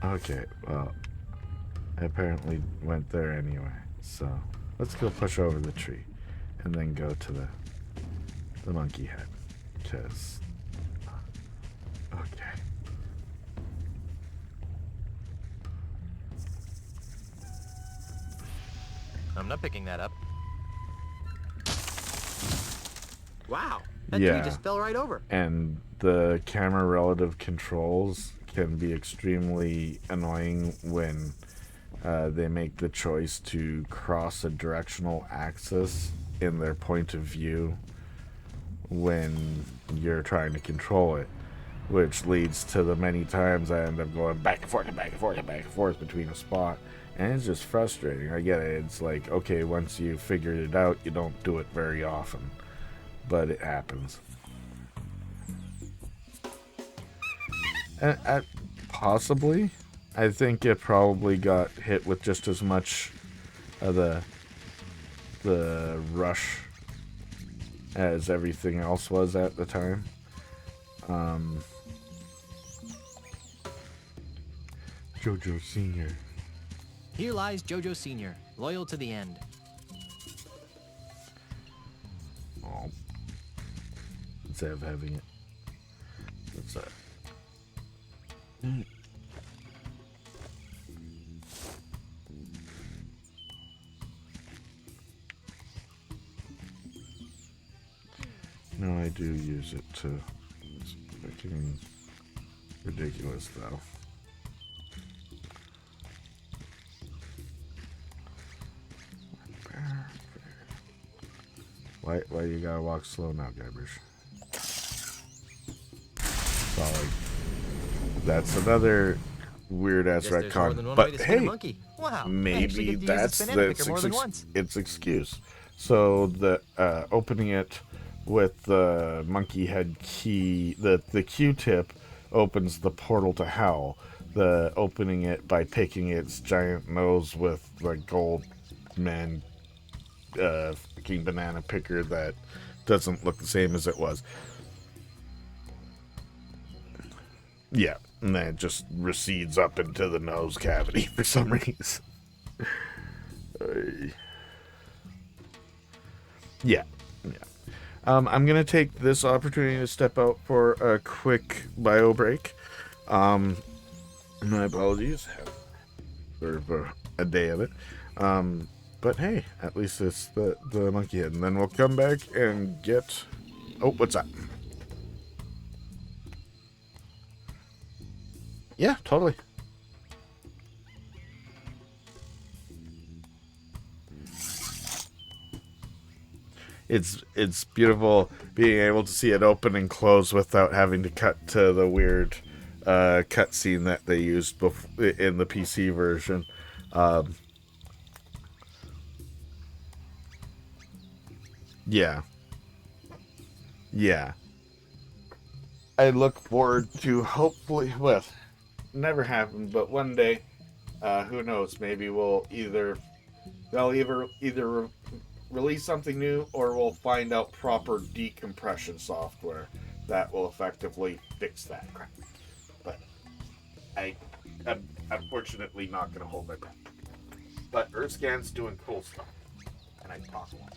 Okay, well, I apparently went there anyway, so let's go push over the tree and then go to the monkey head, because, okay. I'm not picking that up. Wow. That Yeah. tree just fell right over. And the camera relative controls can be extremely annoying when they make the choice to cross a directional axis in their point of view when you're trying to control it, which leads to the many times I end up going back and forth and back and forth and back and forth between a spot, and it's just frustrating. I get it. It's like, okay, once you figured it out, you don't do it very often, but it happens. Possibly. I think it probably got hit with just as much of the rush as everything else was at the time. Jojo Sr. Here lies Jojo Sr., loyal to the end. Oh. Instead of having it. What's that? No, I do use it to. It's freaking ridiculous, though. Why you gotta walk slow now, Guybrush? Sorry. That's another weird ass Guess there's more than retcon. one way to But skin a hey, monkey. Wow, I actually maybe get to use that's this banana picker the more than once. its excuse. So the opening it with the monkey head key, the Q-tip opens the portal to hell. The opening it by picking its giant nose with the gold man fucking banana picker that doesn't look the same as it was. Yeah, and then it just recedes up into the nose cavity for some reason. Yeah. I'm gonna take this opportunity to step out for a quick bio break. My apologies for a day of it. But hey, at least it's the monkey head. And then we'll come back and get... Oh, what's that? Yeah, totally. It's beautiful being able to see it open and close without having to cut to the weird cutscene that they used in the PC version. Yeah. Yeah. I look forward to hopefully, well, never happen, but one day, who knows, maybe they'll either release something new, or we'll find out proper decompression software that will effectively fix that crap. But I'm unfortunately not going to hold my breath. But Earthscan's doing cool stuff, and I talk a lot.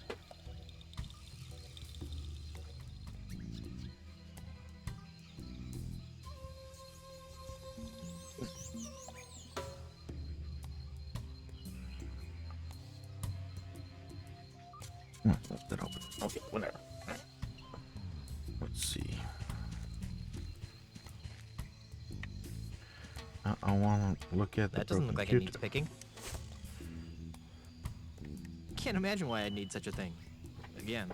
Left it open. Okay, whatever. Let's see. I want to look at That doesn't look like it needs picking. Can't imagine why I'd need such a thing. Again.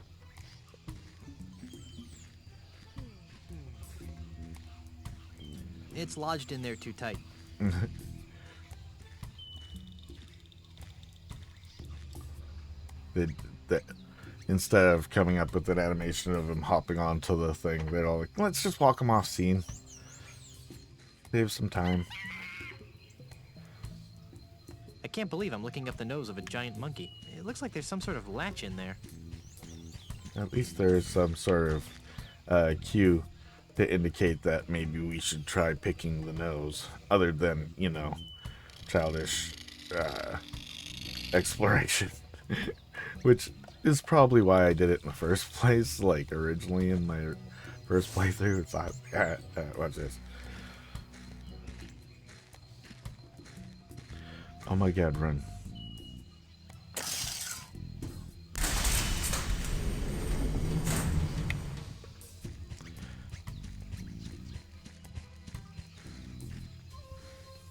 It's lodged in there too tight. That instead of coming up with an animation of him hopping onto the thing, they're all like, let's just walk him off scene. Save some time. I can't believe I'm looking up the nose of a giant monkey. It looks like there's some sort of latch in there. At least there is some sort of cue to indicate that maybe we should try picking the nose, other than, you know, childish exploration. Which is probably why I did it in the first place, like originally in my first playthrough. It's like, watch this. Oh my god, run.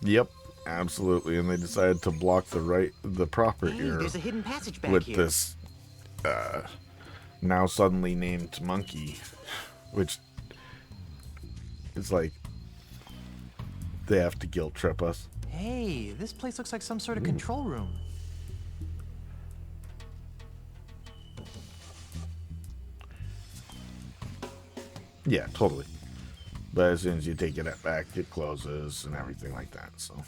Yep, absolutely. And they decided to block the proper ear. There's a hidden passage back with here. This now suddenly named monkey, which is like they have to guilt trip us. Hey, this place looks like some sort of control room. Yeah, totally. But as soon as you take it back, it closes and everything like that, so.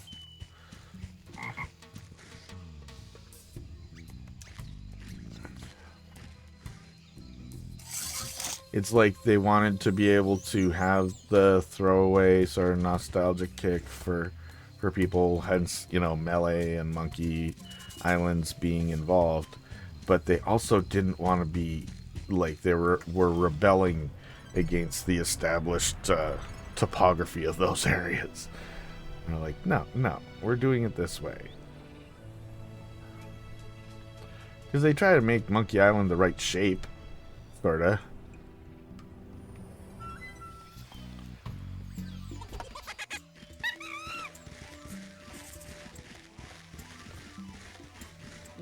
It's like they wanted to be able to have the throwaway sort of nostalgic kick for people, hence, you know, Melee and Monkey Islands being involved. But they also didn't want to be like they were rebelling against the established topography of those areas. And they're like, no, we're doing it this way. Because they try to make Monkey Island the right shape, sorta.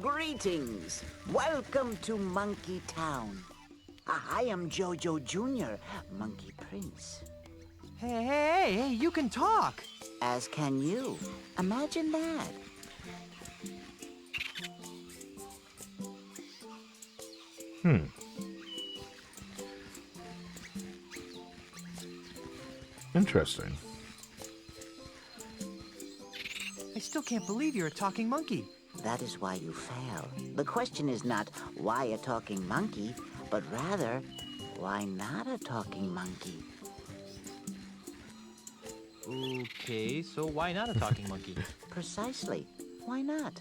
Greetings. Welcome to Monkey Town. I am Jojo Jr., Monkey Prince. Hey, you can talk. As can you. Imagine that. Interesting. I still can't believe you're a talking monkey. That is why you fail. The question is not why a talking monkey, but rather, why not a talking monkey? Okay, so why not a talking monkey? Precisely. Why not?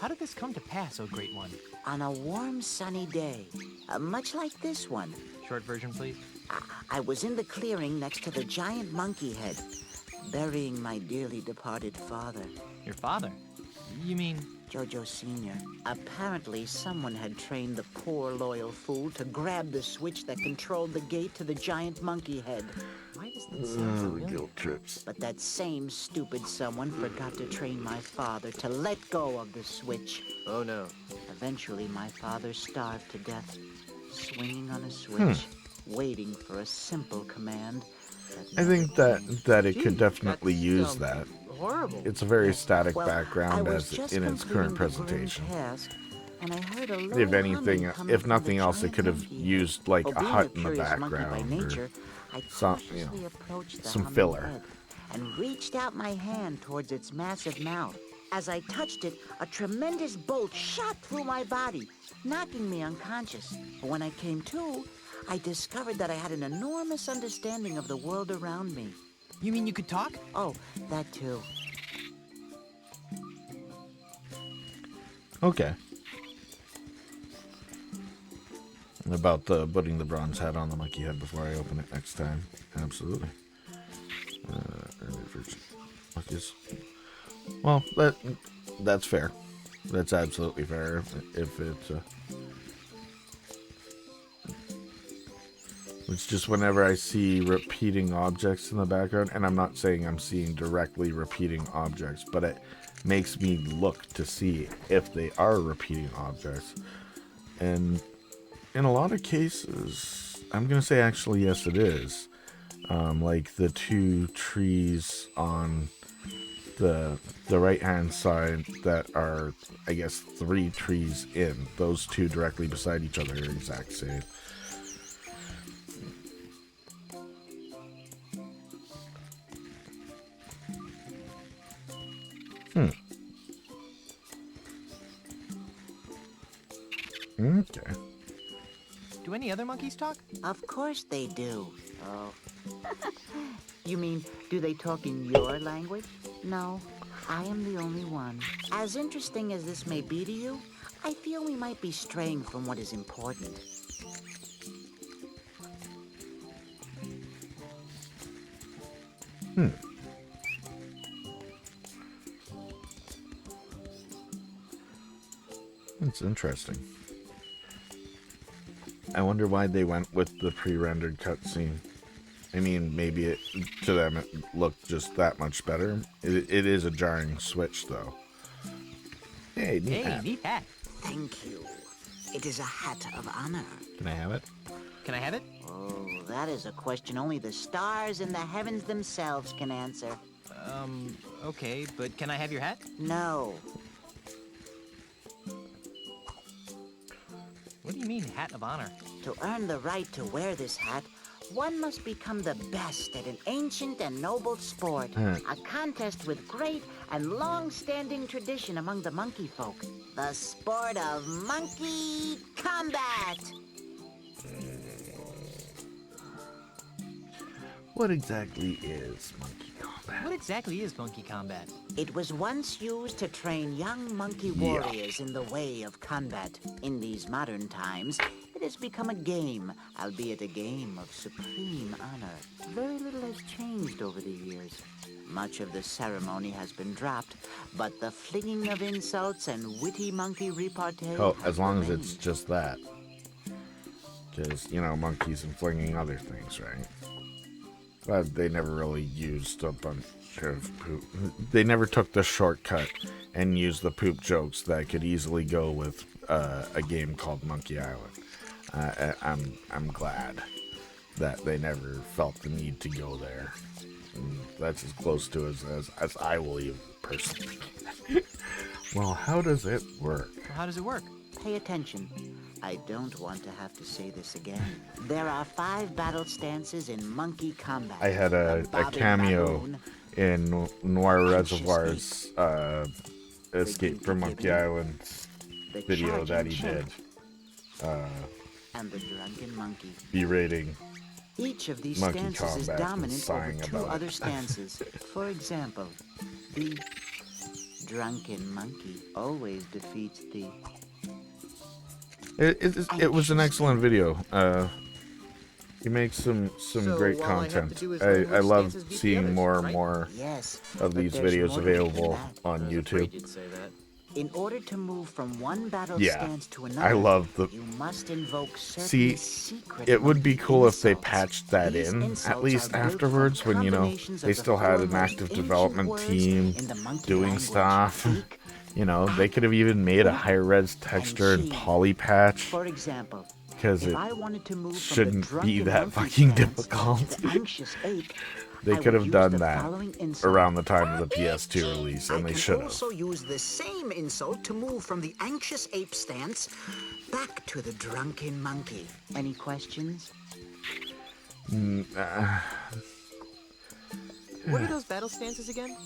How did this come to pass, oh great one? On a warm, sunny day, much like this one, Short version, please. I was in the clearing next to the giant monkey head, burying my dearly departed father. Your father? You mean... Jojo Sr., apparently someone had trained the poor loyal fool to grab the switch that controlled the gate to the giant monkey head. Why does that sound familiar? Guilt trips. But that same stupid someone forgot to train my father to let go of the switch. Oh no. Eventually, my father starved to death, swinging on a switch, waiting for a simple command. I think that it could Gee, definitely that use sounds that. Horrible. It's a very static Well, background I was as just in its completing current the presentation. grim task, and I heard a low If anything, humming coming if from nothing the else, it giant could have monkey head. used like Well, a being hut in the curious monkey by background nature, or I some, cautiously approached the some humming filler. head and reached out my hand towards its massive mouth. As I touched it, a tremendous bolt shot through my body, knocking me unconscious. But when I came to, I discovered that I had an enormous understanding of the world around me. You mean you could talk? Oh, that too. Okay. And about putting the bronze hat on the monkey head before I open it next time. Absolutely. Early version monkeys. Well, that's fair. That's absolutely fair. If it's just whenever I see repeating objects in the background, and I'm not saying I'm seeing directly repeating objects, but it makes me look to see if they are repeating objects. And in a lot of cases, I'm going to say actually yes it is. Like the two trees on the right hand side that are, I guess, 3 trees in. Those two directly beside each other are exact same. Okay. Do any other monkeys talk? Of course they do. Oh. You mean, do they talk in your language? No, I am the only one. As interesting as this may be to you, I feel we might be straying from what is important. That's interesting. I wonder why they went with the pre-rendered cutscene. I mean, maybe it, to them it looked just that much better. It is a jarring switch, though. Hey, neat hat. Neat hat. Thank you. It is a hat of honor. Can I have it? Can I have it? Oh, that is a question only the stars in the heavens themselves can answer. Okay, but can I have your hat? No. What do you mean, hat of honor? To earn the right to wear this hat, one must become the best at an ancient and noble sport. A contest with great and long-standing tradition among the monkey folk. The sport of monkey combat. What exactly is monkey combat? What exactly is monkey combat? It was once used to train young monkey warriors in the way of combat. In these modern times, it has become a game, albeit a game of supreme honor. Very little has changed over the years. Much of the ceremony has been dropped, but the flinging of insults and witty monkey repartee Oh, has as long as remained. it's just that. Because, you know, monkeys and flinging other things, right? But they never really used a bunch of poop. They never took the shortcut and used the poop jokes that could easily go with a game called Monkey Island. I'm glad that they never felt the need to go there. And that's as close to as I will even personally. Well, how does it work? Well, how does it work? Pay attention. I don't want to have to say this again. There are 5 battle stances in monkey combat. I had a cameo Marooned, in Noir Reservoir's Escape from Monkey Island the video that he charging did, chimp, and the drunken monkey. berating. Each of these Monkey stances is combat and dominant over sighing 2 about it. other stances. For example, the drunken monkey always defeats the... It was an excellent video. He makes some So great all I have to content. do is learn I which love stances beat the seeing others, more and right? more Yes. of but these there's videos more to it than available that. on Afraid YouTube. you'd say that. In order to move from one battle Yeah, stance to another, I love the. you must invoke certain See, secret it would be monkey cool if they insults. patched that These in, insults at least are built from afterwards, when, you know, combinations they of the still had four an most active ancient development words team in the monkey doing language. stuff. Seek, You know, they could have even made a Oop, high-res and texture and cheat. poly patch, For example, because if it I wanted to move from the shouldn't be drunken that monkey fucking stance difficult. to the anxious ape, They I could would have use done the that following insult. around the time of the PS2 release, and they should have. also use the same insult to move from the anxious ape stance back to the drunken monkey. Any questions? What are those battle stances again?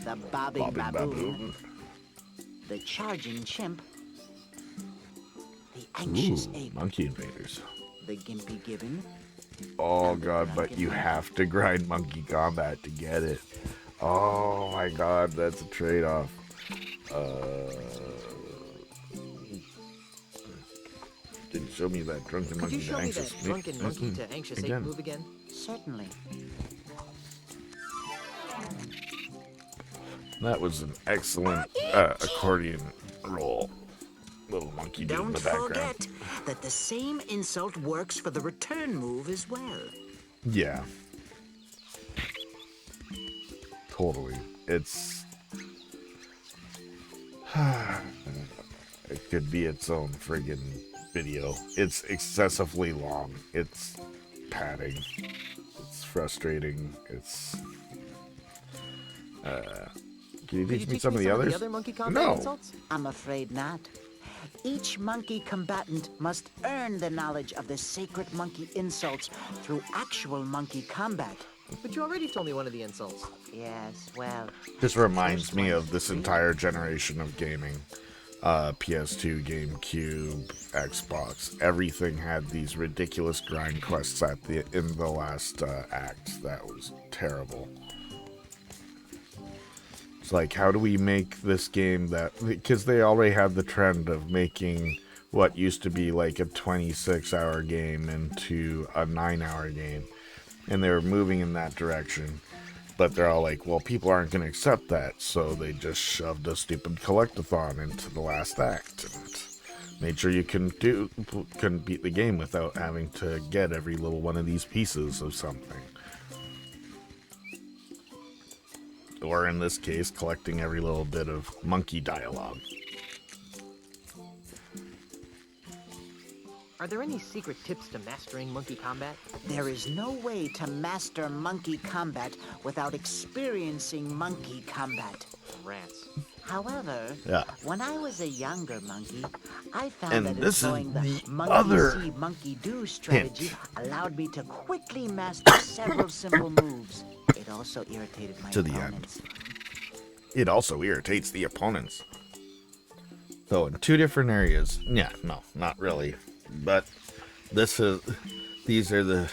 The bobbing Bobbing baboon, the charging chimp, the anxious ape, Monkey Invaders. the gimpy gibbon, Oh god, but you have to grind Monkey Combat to get it. Oh my god, that's a trade-off. Didn't show me that drunken Could monkey you show to me anxious that drunken monkey to anxious ape again. move again? certainly. That was an excellent accordion roll. Little monkey dude in Don't the background. forget that the same insult works for the return move as well. Yeah. Totally. It's... it could be its own friggin' video. It's excessively long. It's padding. It's frustrating. It's... can you Could teach you me some of the others? other monkey combat No. insults? I'm afraid not. Each monkey combatant must earn the knowledge of the sacred monkey insults through actual monkey combat. But you already told me one of the insults. Yes, well, This reminds me of this entire generation of gaming. PS2, GameCube, Xbox. Everything had these ridiculous grind quests in the last act. That was terrible. It's like, how do we make this game that... Because they already had the trend of making what used to be like a 26-hour game into a 9-hour game. And they were moving in that direction. But they're all like, well, people aren't going to accept that. So they just shoved a stupid collectathon into the last act. And made sure you couldn't beat the game without having to get every little one of these pieces of something. Or in this case, collecting every little bit of monkey dialogue. Are there any secret tips to mastering monkey combat? there is no way to master monkey combat without experiencing monkey combat. Rats. However, Yeah. when I was a younger monkey, I found And that this is employing the the monkey other see, monkey do strategy allowed me to quickly master several simple moves. It also irritated my To the end. opponents. It also irritates the opponents. So in two different areas. Yeah, no, not really. But these are the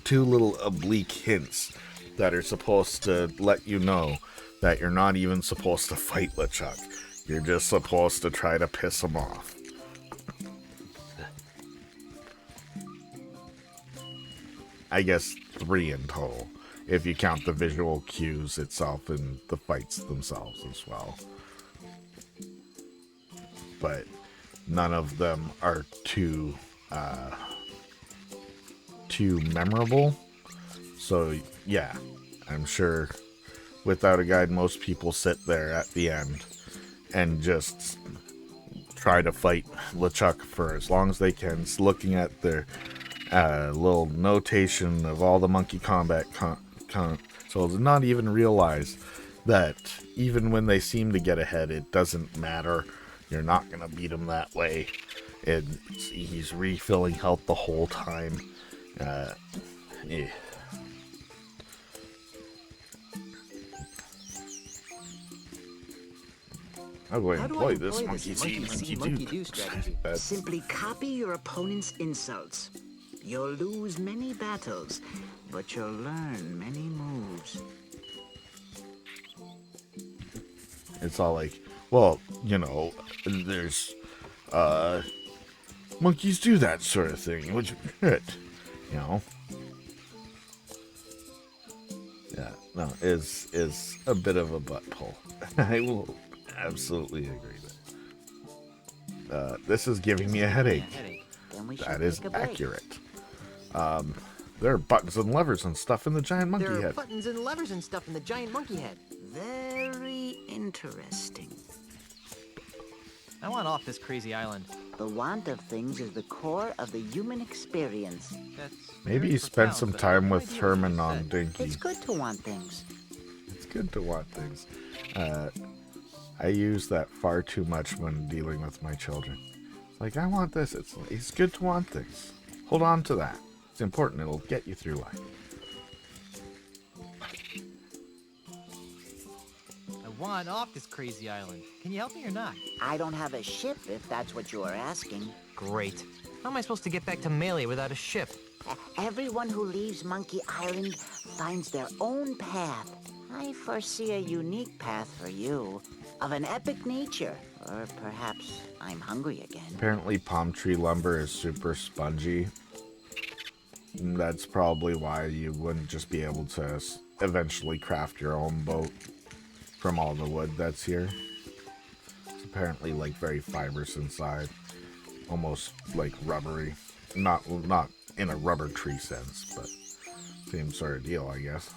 two little oblique hints that are supposed to let you know that you're not even supposed to fight LeChuck. You're just supposed to try to piss him off. I guess 3 in total, if you count the visual cues itself and the fights themselves as well. But none of them are too memorable. So yeah, I'm sure without a guide, most people sit there at the end and just try to fight LeChuck for as long as they can, looking at their little notation of all the monkey combat so to not even realize that even when they seem to get ahead, it doesn't matter. You're not gonna beat him that way. And he's refilling health the whole time. Yeah. How do I How do I employ employ this this monkey see, monkey monkey do? do strategy? That's Simply copy your opponent's insults. You'll lose many battles, but you'll learn many moves. It's all like, well, you know, there's monkeys do that sort of thing, which good, you know. Yeah, no, is a bit of a butt pull. I will absolutely agree with. This is giving me a headache. Then we should That is take a break. accurate. There are buttons and levers and stuff in the giant monkey There are head. buttons and levers and stuff in the giant monkey head. Very interesting. I want off this crazy island. The want of things is the core of the human experience. That's Maybe very he spent profound, some but I have time no with idea what Herman you on said. Dinky. It's good to want things. It's good to want things. I use that far too much when dealing with my children. Like, I want this. It's good to want things. Hold on to that. It's important. It'll get you through life. I want off this crazy island. Can you help me or not? I don't have a ship, if that's what you are asking. Great. How am I supposed to get back to Melee without a ship? Everyone who leaves Monkey Island finds their own path. I foresee a unique path for you, of an epic nature. Or perhaps I'm hungry again. Apparently, palm tree lumber is super spongy. That's probably why you wouldn't just be able to eventually craft your own boat from all the wood that's here. It's apparently like very fibrous inside, almost like rubbery. Not in a rubber tree sense, but same sort of deal, I guess.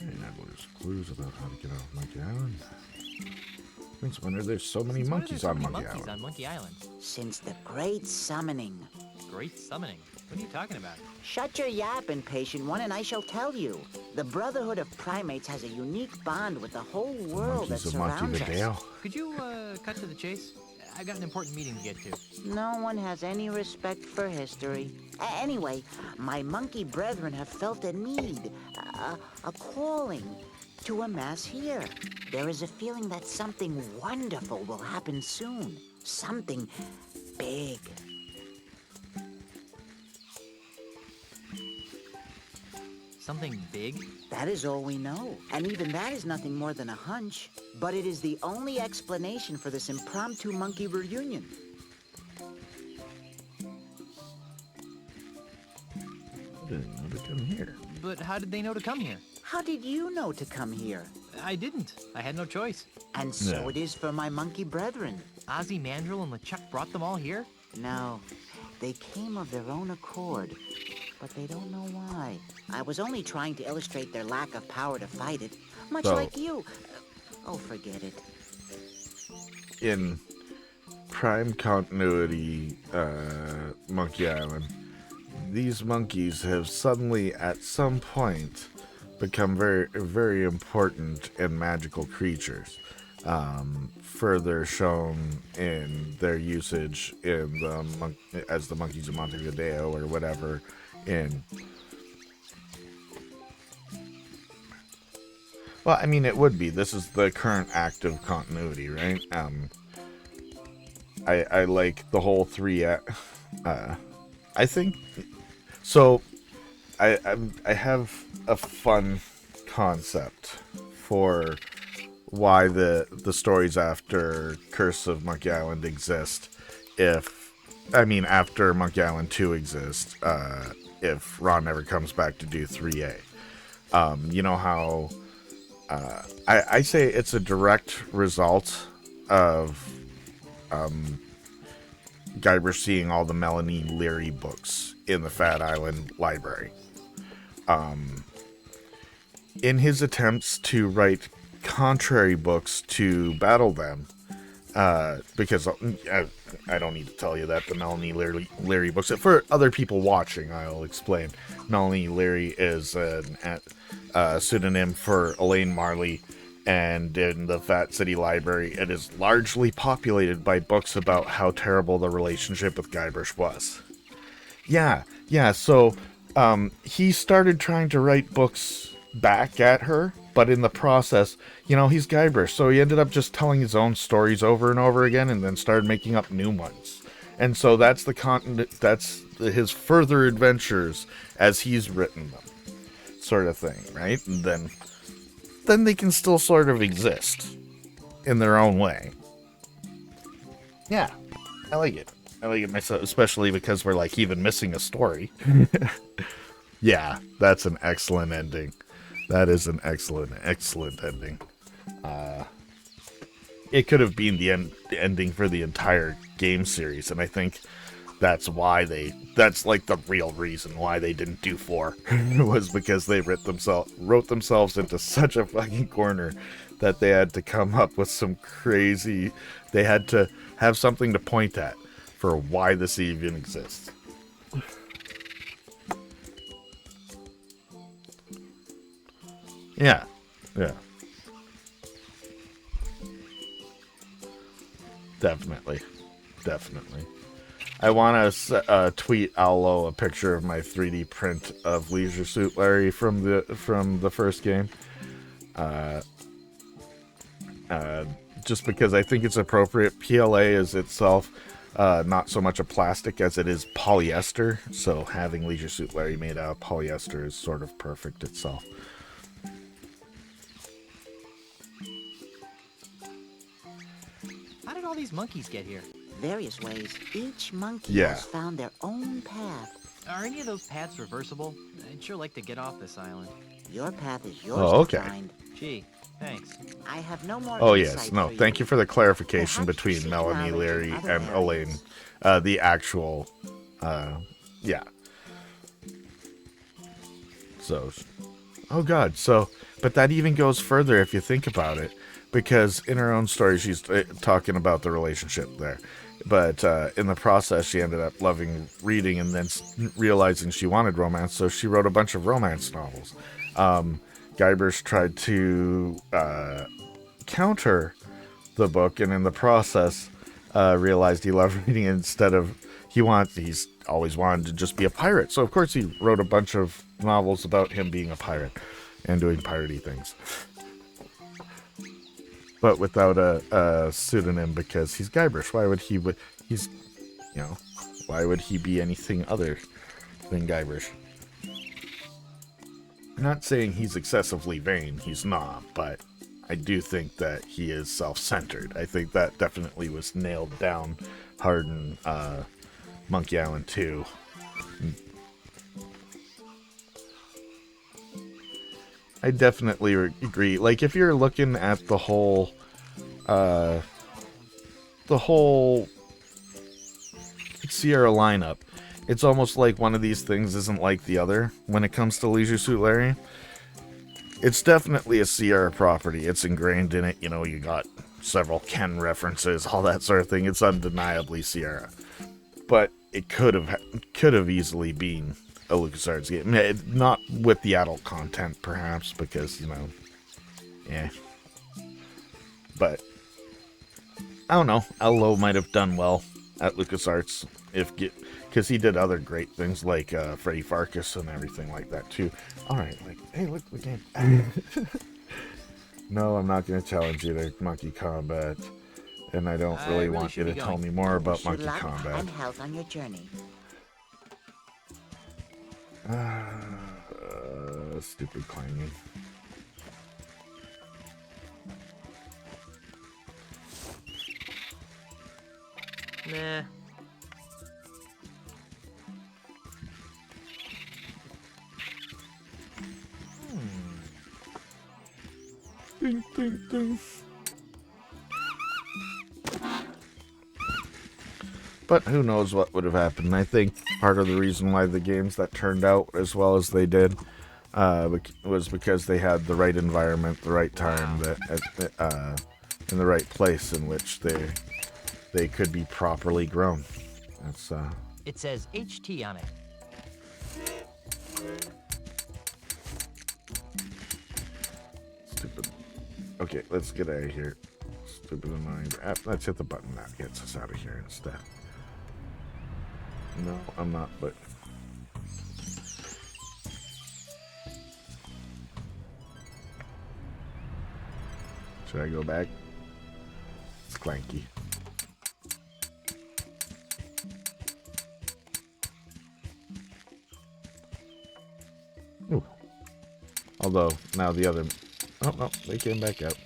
And there's clues about how to get out of Monkey Island. Since when are there so many Since when are monkeys there on so many Monkey monkeys Island? on Monkey Island? Since the Great Summoning. Great summoning. What are you talking about? Shut your yapping, patient one, and I shall tell you. The Brotherhood of Primates has a unique bond with the whole world that Monkeys of Monkey surrounds the us. Dale. Could you cut to the chase? I got an important meeting to get to. No one has any respect for history. Anyway, my monkey brethren have felt a need, a calling, to amass here. There is a feeling that something wonderful will happen soon. Something big. Something big? That is all we know. And even that is nothing more than a hunch. But it is the only explanation for this impromptu monkey reunion. I didn't know to come here. But how did they know to come here? How did you know to come here? I didn't. I had no choice. And so No. it is for my monkey brethren. Ozzy Mandrill and LeChuck brought them all here? No, they came of their own accord, but they don't know why. I was only trying to illustrate their lack of power to fight it, much So- like you. Oh, forget it. In prime continuity, Monkey Island, these monkeys have suddenly, at some point, become very, very important and magical creatures. Further shown in their usage in the as the monkeys of Montevideo or whatever. Well, I mean, it would be. This is the current active continuity, right? I like the whole three. I think so. I have a fun concept for why the stories after Curse of Monkey Island exist. After Monkey Island 2 exists, if Ron never comes back to do 3A. You know how I say it's a direct result of Guybrush seeing all the Melanie Leary books in the Fat Island Library. In his attempts to write contrary books to battle them, because I don't need to tell you that the Melanie Leary books, for other people watching, I'll explain. Melanie Leary is a pseudonym for Elaine Marley, and in the Fat City Library, it is largely populated by books about how terrible the relationship with Guybrush was. Yeah, so he started trying to write books back at her, but in the process, he's Guybrush, so he ended up just telling his own stories over and over again, and then started making up new ones. And so that's that's his further adventures as he's written them, sort of thing, right? And then then they can still sort of exist in their own way. Yeah, I like it. I like it myself, especially because we're like even missing a story. Yeah, that's an excellent ending. That is an excellent ending. It could have been the ending for the entire game series, and I think that's why that's like the real reason why they didn't do 4 was because they wrote themselves into such a fucking corner that they had to come up with some crazy, they had to have something to point at for why this even exists. Yeah. Definitely. I want to tweet Owlo a picture of my 3D print of Leisure Suit Larry from the first game. Just because I think it's appropriate. PLA is itself not so much a plastic as it is polyester, so having Leisure Suit Larry made out of polyester is sort of perfect itself. How did all these monkeys get here? Various ways. Each monkey Yeah. has found their own path. Are any of those paths reversible? I'd sure like to get off this island. Your path is yours Oh, to okay. find. Gee, thanks. I have no more Oh, insight yes. No, for thank you for the clarification Perhaps between seek Melanie, knowledge in Larry, other and Elaine. areas. The actual, yeah. So, oh god, so, but that even goes further if you think about it, because in her own story, she's talking about the relationship there. But in the process, she ended up loving reading and then realizing she wanted romance, so she wrote a bunch of romance novels. Guybrush tried to counter the book, and in the process, realized he loved reading instead of he's always wanted to just be a pirate. So of course he wrote a bunch of novels about him being a pirate and doing piratey things, but without a pseudonym because he's Guybrush. Why would he be anything other than Guybrush? I'm not saying he's excessively vain, he's not, but I do think that he is self-centered. I think that definitely was nailed down hard in Monkey Island 2. I definitely agree. Like, if you're looking at the whole Sierra lineup, it's almost like one of these things isn't like the other when it comes to Leisure Suit Larry. It's definitely a Sierra property. It's ingrained in it. You know, you got several Ken references, all that sort of thing. It's undeniably Sierra. But it could have easily been a LucasArts game. Not with the adult content, perhaps, because, you know, yeah. But, I don't know. Owlo might have done well at LucasArts because he did other great things like Freddy Farkas and everything like that too. All right, like, hey, look the game. No, I'm not going to challenge you to Monkey Combat, and I don't really want you to tell me more about Wish you Monkey luck Combat. and health on your journey. Stupid clanging. Nah. Ding, ding, ding. But who knows what would have happened. I think part of the reason why the games that turned out as well as they did was because they had the right environment, the right time, in the right place in which they could be properly grown. That's It says HT on it. stupid. Okay, let's get out of here. Stupid annoying. Let's hit the button that gets us out of here instead. No, I'm not, but... Should I go back? It's clanky. Ooh. Although, now the other Oh, no, they came back out.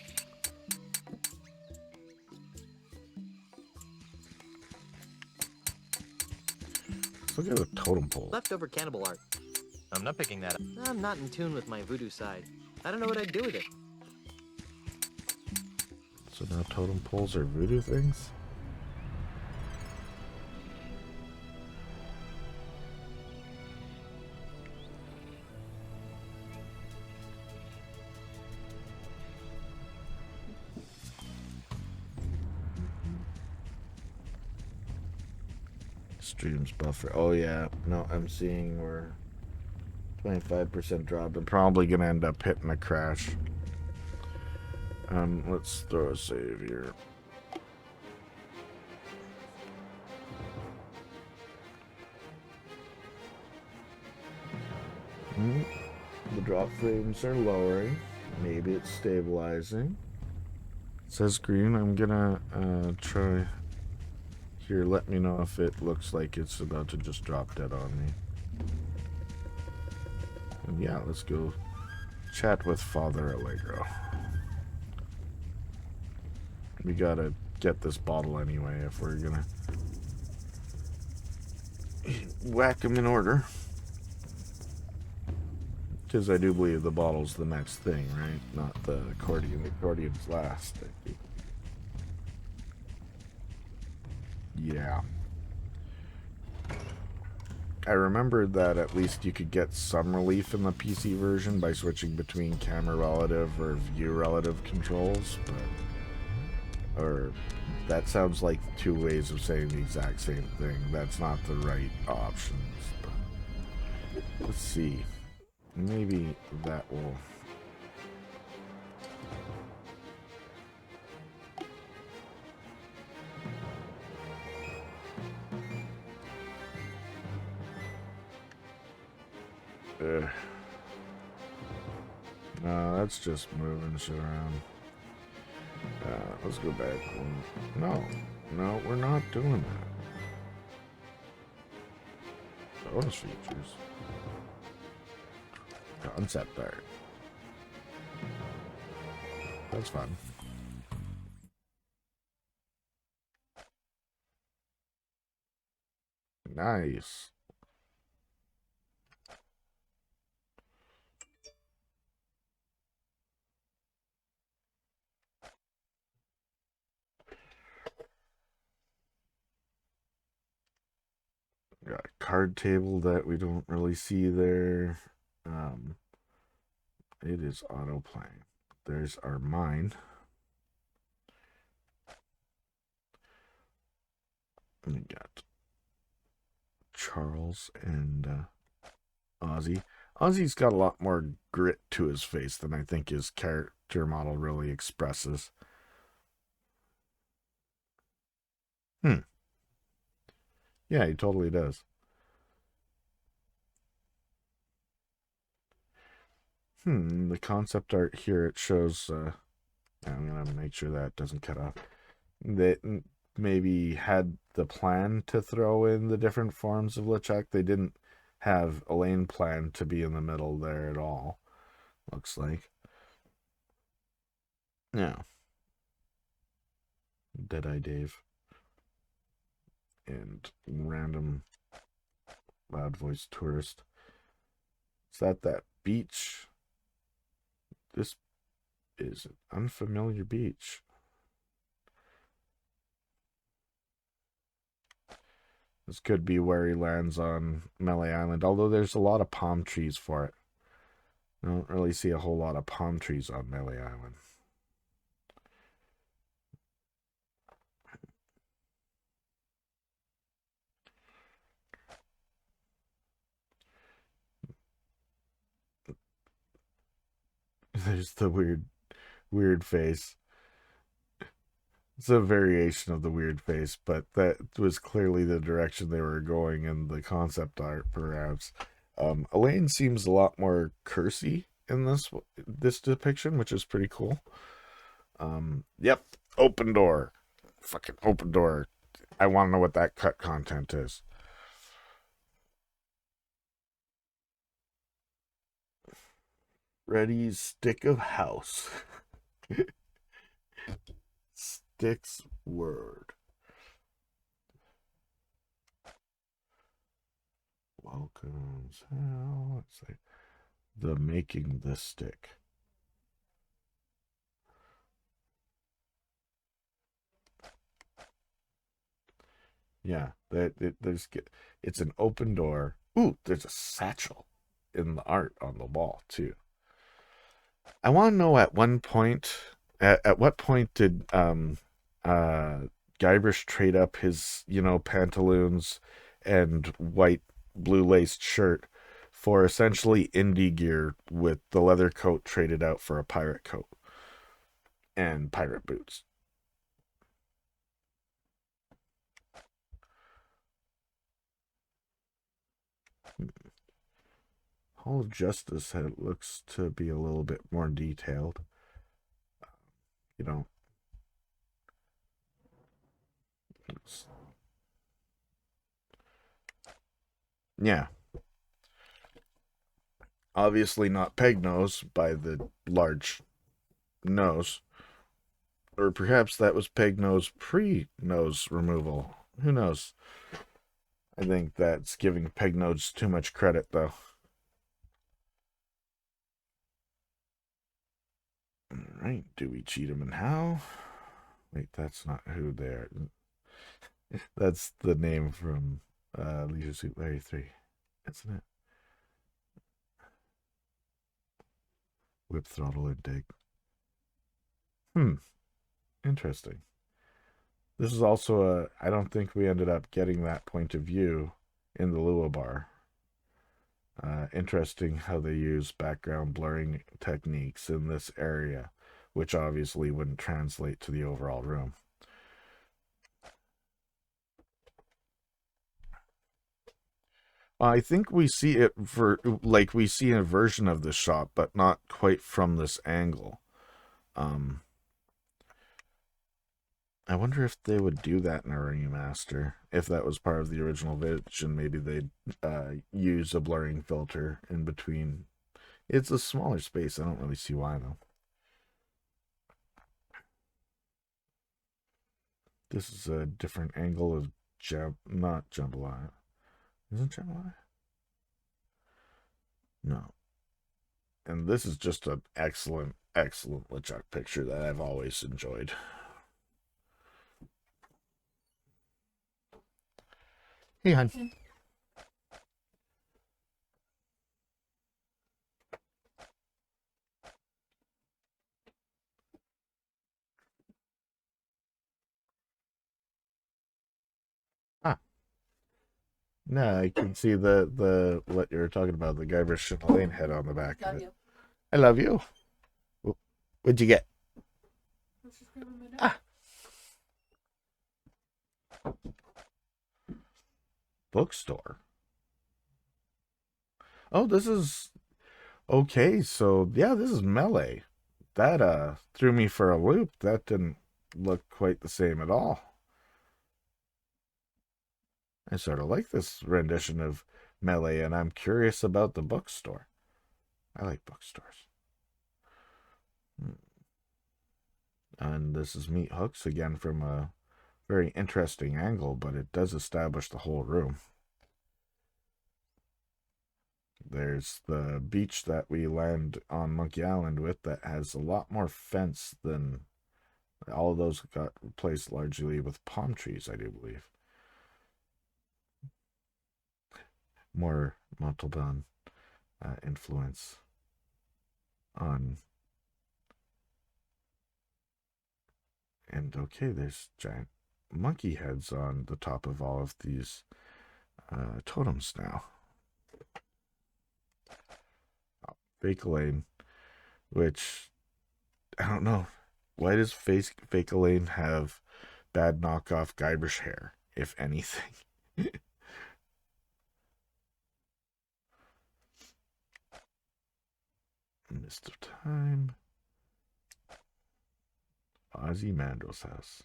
Look at the totem pole. Leftover cannibal art. I'm not picking that up. I'm not in tune with my voodoo side. I don't know what I'd do with it. So now totem poles are voodoo things? Streams buffer. Oh yeah. No, I'm seeing we're 25% dropped. I'm probably gonna end up hitting a crash. Let's throw a save here. The drop frames are lowering. Maybe it's stabilizing. It says green. I'm gonna try. Here, let me know if it looks like it's about to just drop dead on me. And yeah, let's go chat with Father Allegro. We gotta get this bottle anyway if we're gonna whack him in order. Because I do believe the bottle's the next thing, right? Not the accordion. The accordion's last, I think. Yeah. I remembered that at least you could get some relief in the PC version by switching between camera relative or view relative controls, but... Or... That sounds like two ways of saying the exact same thing. That's not the right options, but... Let's see. Maybe that will... No, that's just moving shit around. Let's go back. No, we're not doing that. Bonus features. Concept art. That's fun. Nice. Got a card table that we don't really see there. It is auto playing. There's our mine. We got Charles and Ozzy. Ozzy's got a lot more grit to his face than I think his character model really expresses. Yeah, he totally does. The concept art here, it shows, I'm gonna make sure that doesn't cut off. They maybe had the plan to throw in the different forms of LeChuck. They didn't have Elaine plan to be in the middle there at all, looks like. Yeah. Deadeye Dave. And random loud voice tourist. Is that beach? This is an unfamiliar beach. This could be where he lands on Melee Island, although there's a lot of palm trees for it. I don't really see a whole lot of palm trees on Melee Island. There's the weird face. It's a variation of the weird face, but that was clearly the direction they were going in the concept art, perhaps. Elaine seems a lot more cursy in this depiction, which is pretty cool. Yep, open door. Fucking open door. I want to know what that cut content is. Ready, stick of house. Stick's word. Welcome. Let's say the making the stick. Yeah, it's an open door. Ooh, there's a satchel in the art on the wall too. I want to know at what point did Guybrush trade up his pantaloons and white blue laced shirt for essentially indie gear with the leather coat traded out for a pirate coat and pirate boots. Hall of Justice looks to be a little bit more detailed. You know, yeah. Obviously not peg nose by the large nose. Or perhaps that was peg nose pre-nose removal. Who knows? I think that's giving peg nose too much credit, though. Alright, Dewey, Cheatham, and Howe. Wait, that's not who they're... That's the name from Leisure Suit Larry 3, isn't it? Whip throttle intake. Interesting. This is also I don't think we ended up getting that point of view in the Lua bar. Interesting how they use background blurring techniques in this area, which obviously wouldn't translate to the overall room. I think we see it we see a version of this shot, but not quite from this angle. I wonder if they would do that in a remaster. If that was part of the original vision, maybe they'd use a blurring filter in between. It's a smaller space. I don't really see why, though. This is a different angle of not jambalaya. Is it jambalaya? No. And this is just an excellent LeChuck picture that I've always enjoyed. Hey, hon. No, I can see the what you were talking about, the Guybrush and Elaine head on the back of it. I love you. What'd you get? Ah. Bookstore. Oh, this is okay. So yeah, this is Melee. That threw me for a loop. That didn't look quite the same at all. I sort of like this rendition of Melee, and I'm curious about the bookstore. I like bookstores. And this is Meat Hooks again from a very interesting angle, but it does establish the whole room. There's the beach that we land on Monkey Island with that has a lot more fence than all of those got replaced largely with palm trees, I do believe. More Montalban influence on. And okay, there's giant monkey heads on the top of all of these totems now. Fake Elaine, which I don't know. Why does Fake Elaine have bad knockoff Guybrush hair, if anything? Mist of Time. Ozymandias house.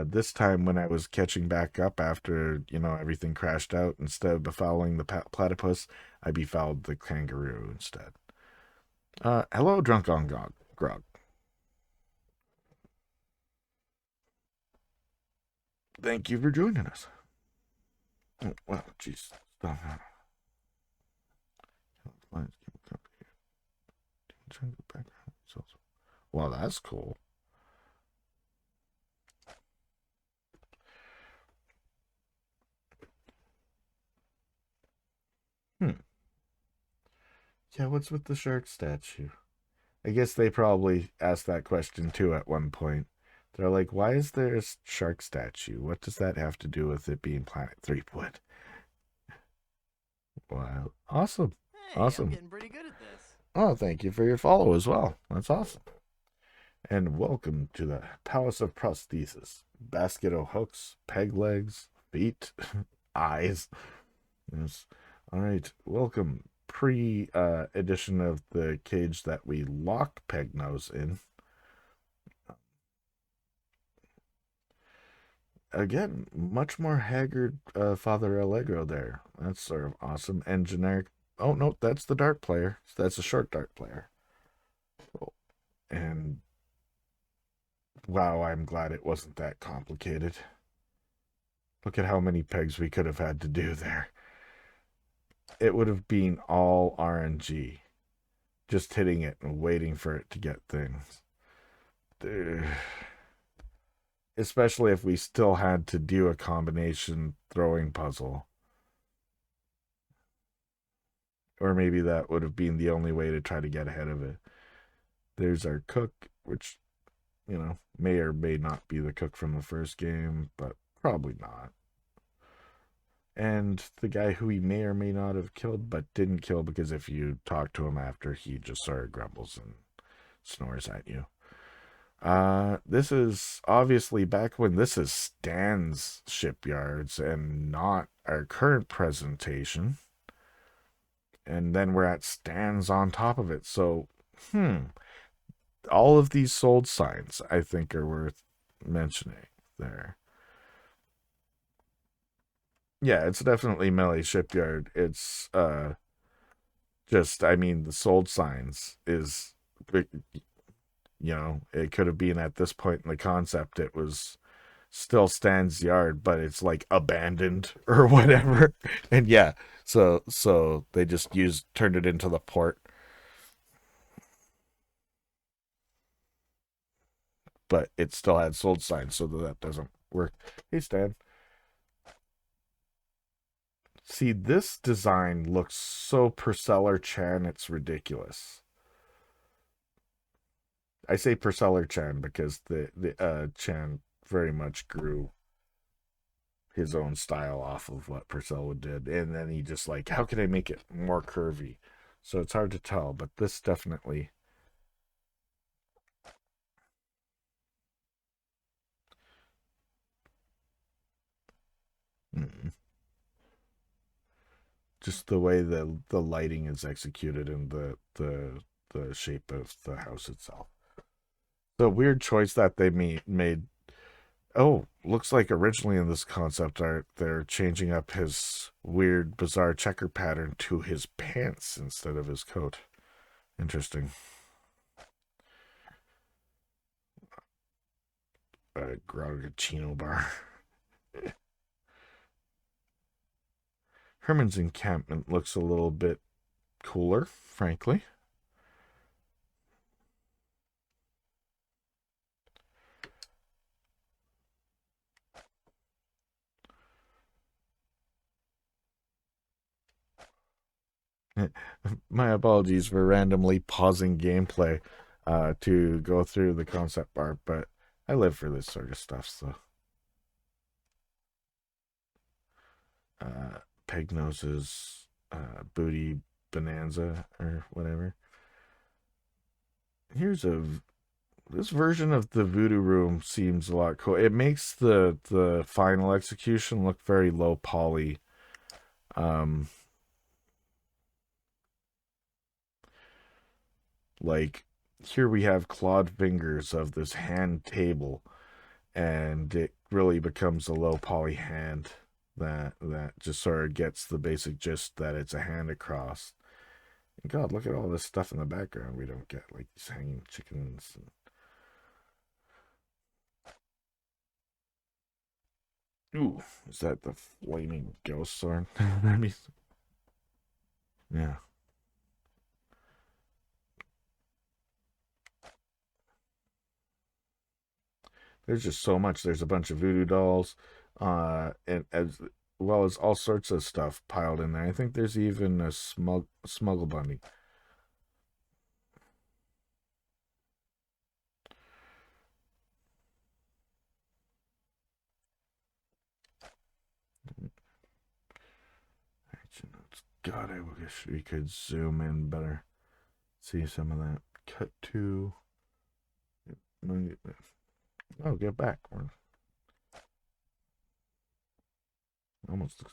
This time when I was catching back up after, everything crashed out, instead of befouling the platypus, I befouled the kangaroo instead. Hello, Drunk on Grog. Thank you for joining us. Oh, well, jeez. Stop that. Well, that's cool. Yeah, what's with the shark statue? I guess they probably asked that question too at one point. They're like, why is there a shark statue? What does that have to do with it being Planet Threepwood? Wow. Awesome. Hey, Awesome. I'm getting pretty good at this. Oh, thank you for your follow as well. That's awesome. And welcome to the Palace of Prosthesis. Basket of hooks, peg legs, feet, eyes. Yes. All right. Welcome. Edition of the cage that we lock Peg Nose in. Again, much more haggard Father Allegro there. That's sort of awesome. And generic. Oh, no, that's the dart player. That's a short dart player. And wow, I'm glad it wasn't that complicated. Look at how many pegs we could have had to do there. It would have been all RNG. Just hitting it and waiting for it to get things. Especially if we still had to do a combination throwing puzzle. Or maybe that would have been the only way to try to get ahead of it. There's our cook, which, you know, may or may not be the cook from the first game, but probably not. And the guy who he may or may not have killed, but didn't kill because if you talk to him after, he just sort of grumbles and snores at you. This is obviously back when this is Stan's shipyards and not our current presentation. And then we're at Stan's on top of it. So, all of these sold signs, I think, are worth mentioning there. Yeah, it's definitely Melee Shipyard. It's just, I mean, the sold signs is, you know, it could have been at this point in the concept, it was still Stan's yard, but it's like abandoned or whatever. And yeah, so they just turned it into the port. But it still had sold signs, so that doesn't work. Hey, Stan. See, this design looks so Purceller Chan, it's ridiculous. I say Purceller Chan because the Chan very much grew his own style off of what Purcell did, and then he just like, how can I make it more curvy? So it's hard to tell, but this definitely. Just the way the lighting is executed and the shape of the house itself. The weird choice that they made. Oh, looks like originally in this concept art, they're changing up his weird, bizarre checker pattern to his pants instead of his coat. Interesting. A Grogachino bar. Herman's encampment looks a little bit cooler, frankly. My apologies for randomly pausing gameplay to go through the concept art, but I live for this sort of stuff, so. Peg Nose's booty bonanza or whatever. This version of the voodoo room seems a lot cool. It makes the final execution look very low poly. Like here we have clawed fingers of this hand table, and it really becomes a low poly hand that just sort of gets the basic gist that it's a hand across. God, look at all this stuff in the background we don't get, like these hanging chickens. Ooh, is that the flaming ghost sword? Yeah. There's just so much. There's a bunch of voodoo dolls, and as well as all sorts of stuff piled in there. I think there's even a smuggle bunny. Action notes. God, I wish we could zoom in better. See some of that. Cut to. Oh, get back. We're almost.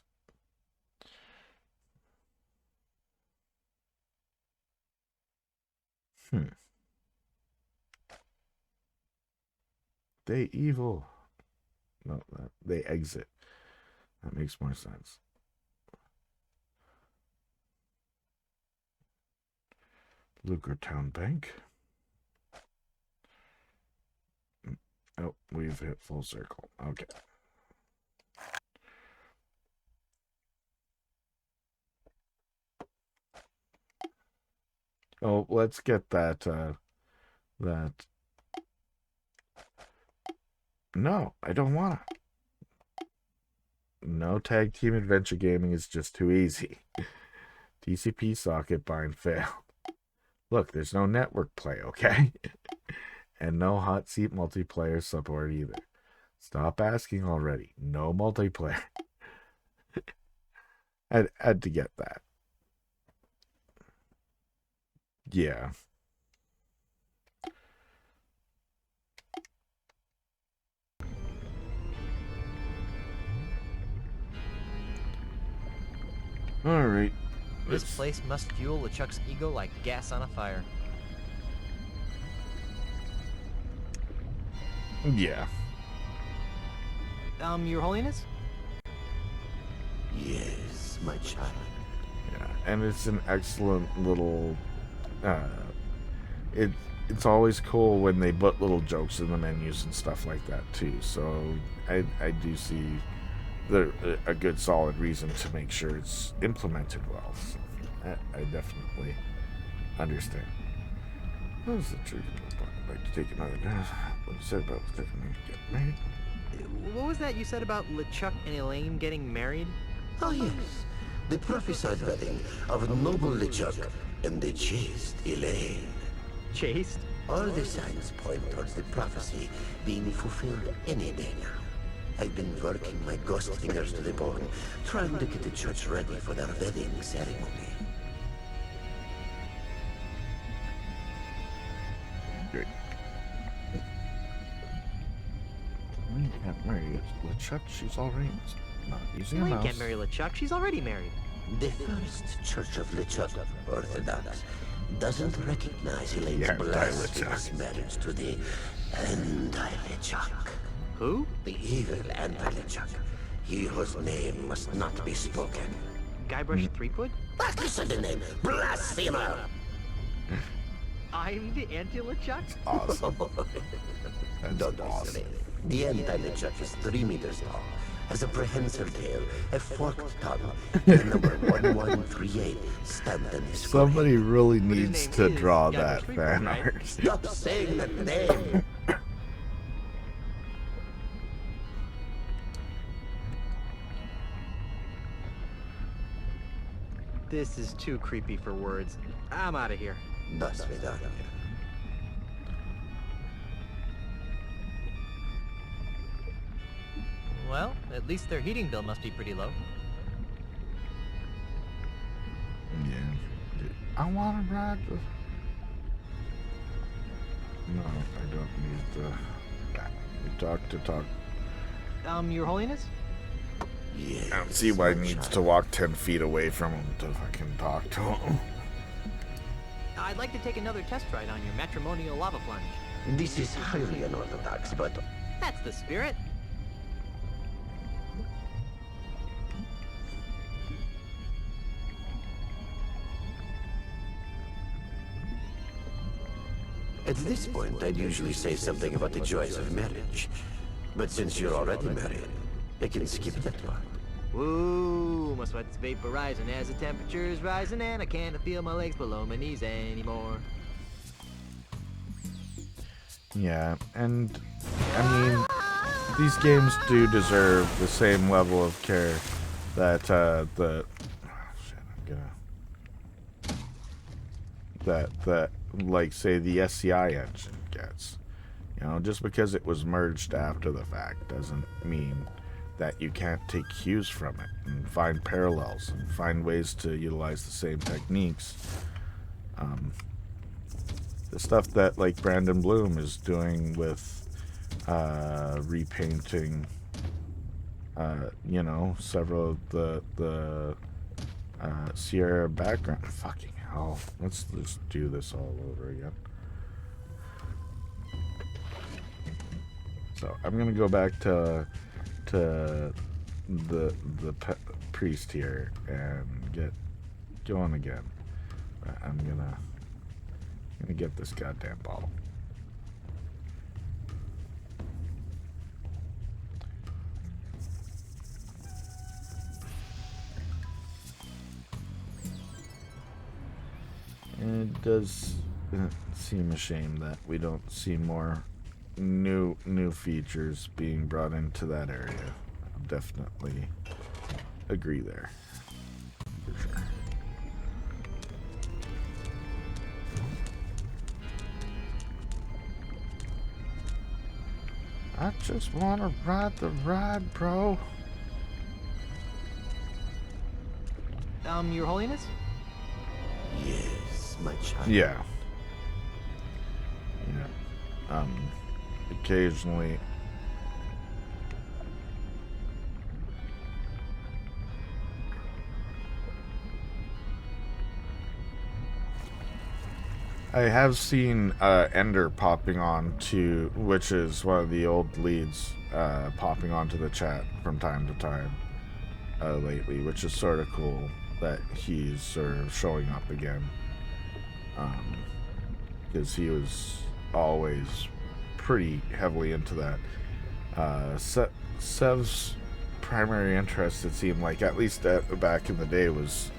They evil. No, they exit. That makes more sense. Lucretown Bank. Oh, we've hit full circle. Okay. Oh, let's get that, that. No, I don't want to. No tag team adventure gaming is just too easy. TCP socket bind failed. Look, there's no network play, okay? And no hot seat multiplayer support either. Stop asking already. No multiplayer. I had to get that. Yeah. All right. This place must fuel LeChuck's ego like gas on a fire. Yeah. Your Holiness? Yes, my child. Yeah, and it's an excellent little. It's always cool when they put little jokes in the menus and stuff like that too. So I do see a good solid reason to make sure it's implemented well. So I definitely understand. What was the truth? I'd like to take another guess. What you said about taking me to get married? What was that you said about LeChuck and Elaine getting married? Oh, yes. The prophesied wedding of noble Lechuck and the chaste Elaine. Chaste? All the signs point towards the prophecy being fulfilled any day now. I've been working my ghost fingers to the bone, trying to get the church ready for their wedding ceremony. Great. Elaine can't marry LeChuck. She's already not using a Elaine mouse. can't marry LeChuck. She's already married. The first Church of Lechuck, Orthodox, doesn't recognize Elaine's blasphemous marriage to the anti-Lechuck. Who? The evil anti-Lechuck. He whose name must not be spoken. Guybrush Threepwood? That is the name! Blasphemer! I'm the anti-LeChuck? Awesome. That's Don't awesome. silly. The anti-Lechuck is 3 meters tall, has a prehensile tail, a forked tongue, and the number 1138 stamped on his Somebody forehead. really But his needs name to is draw Guybrush that Threepwood, fan right? art. Stop saying that name! This is too creepy for words. I'm out of here. Das Vidania. Well, at least their heating bill must be pretty low. Yeah. I want to ride the... No, I don't need the... We talk. Your Holiness? Yes, I don't see why he my needs child. to walk 10 feet away from him to fucking talk to him. I'd like to take another test ride on your matrimonial lava plunge. This is highly unorthodox, but That's the spirit. At this point, I'd usually say something about the joys of marriage. But since you're already married, I can skip that part. Woo, my sweat's vaporizing as the temperature is rising, and I can't feel my legs below my knees anymore. Yeah, and I mean, these games do deserve the same level of care that that like say the SCI engine gets. You know, just because it was merged after the fact doesn't mean that you can't take cues from it and find parallels and find ways to utilize the same techniques. The stuff that like Brandon Bloom is doing with repainting, you know, several of the Sierra background. Fucking hell! Let's just do this all over again. So I'm gonna go back to the priest here and get going again. I'm gonna get this goddamn bottle. And it does seem a shame that we don't see more new features being brought into that area. I'll definitely agree there. For sure. I just want to ride the ride, bro. Your Holiness? Yes, my child. Yeah. Occasionally. I have seen Ender popping on to, which is one of the old leads, popping onto the chat from time to time lately, which is sort of cool that he's sort of showing up again. Because he was always pretty heavily into that. Sev's primary interest, it seemed like, at least back in the day, was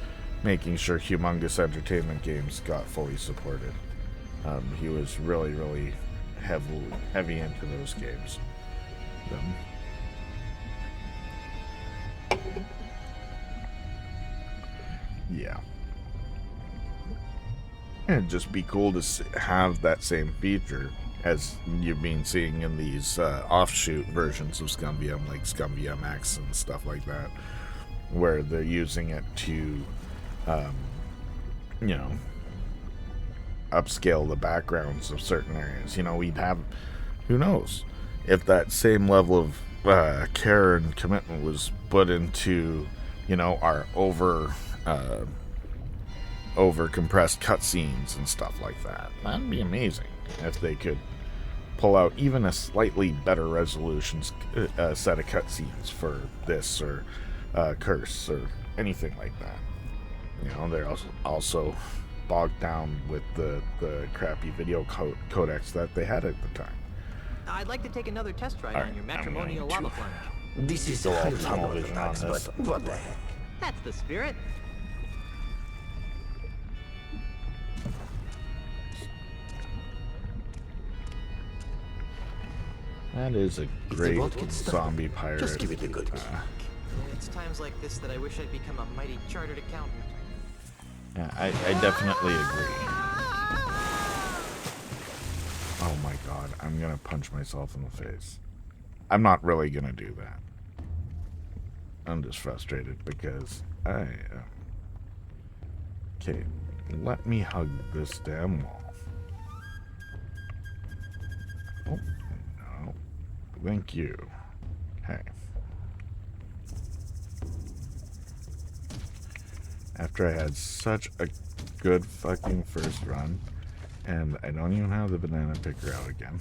making sure Humongous Entertainment games got fully supported. He was really heavy into those games. Yeah. It'd just be cool to have that same feature as you've been seeing in these offshoot versions of ScumVM, like ScumVM X and stuff like that, where they're using it to, you know, upscale the backgrounds of certain areas. You know, we'd have, who knows, if that same level of care and commitment was put into, you know, our over compressed cutscenes and stuff like that. That'd be amazing if they could pull out even a slightly better resolution set of cutscenes for this or Curse or anything like that. You know, they're also bogged down with the crappy video codecs that they had at the time. I'd like to take another test ride on your matrimonial lava plunge. This is Go all highly tunnel vision on unorthodox, this. but what the heck? That's the spirit. That is a great zombie pirate. Just give it a good kick. It's times like this that I wish I'd become a mighty chartered accountant. Yeah, I definitely agree. Oh my god, I'm gonna punch myself in the face. I'm not really gonna do that. I'm just frustrated because I am... Okay, let me hug this damn wall. Oh, no. Thank you. Hey. After I had such a good fucking first run, and I don't even have the banana picker out again.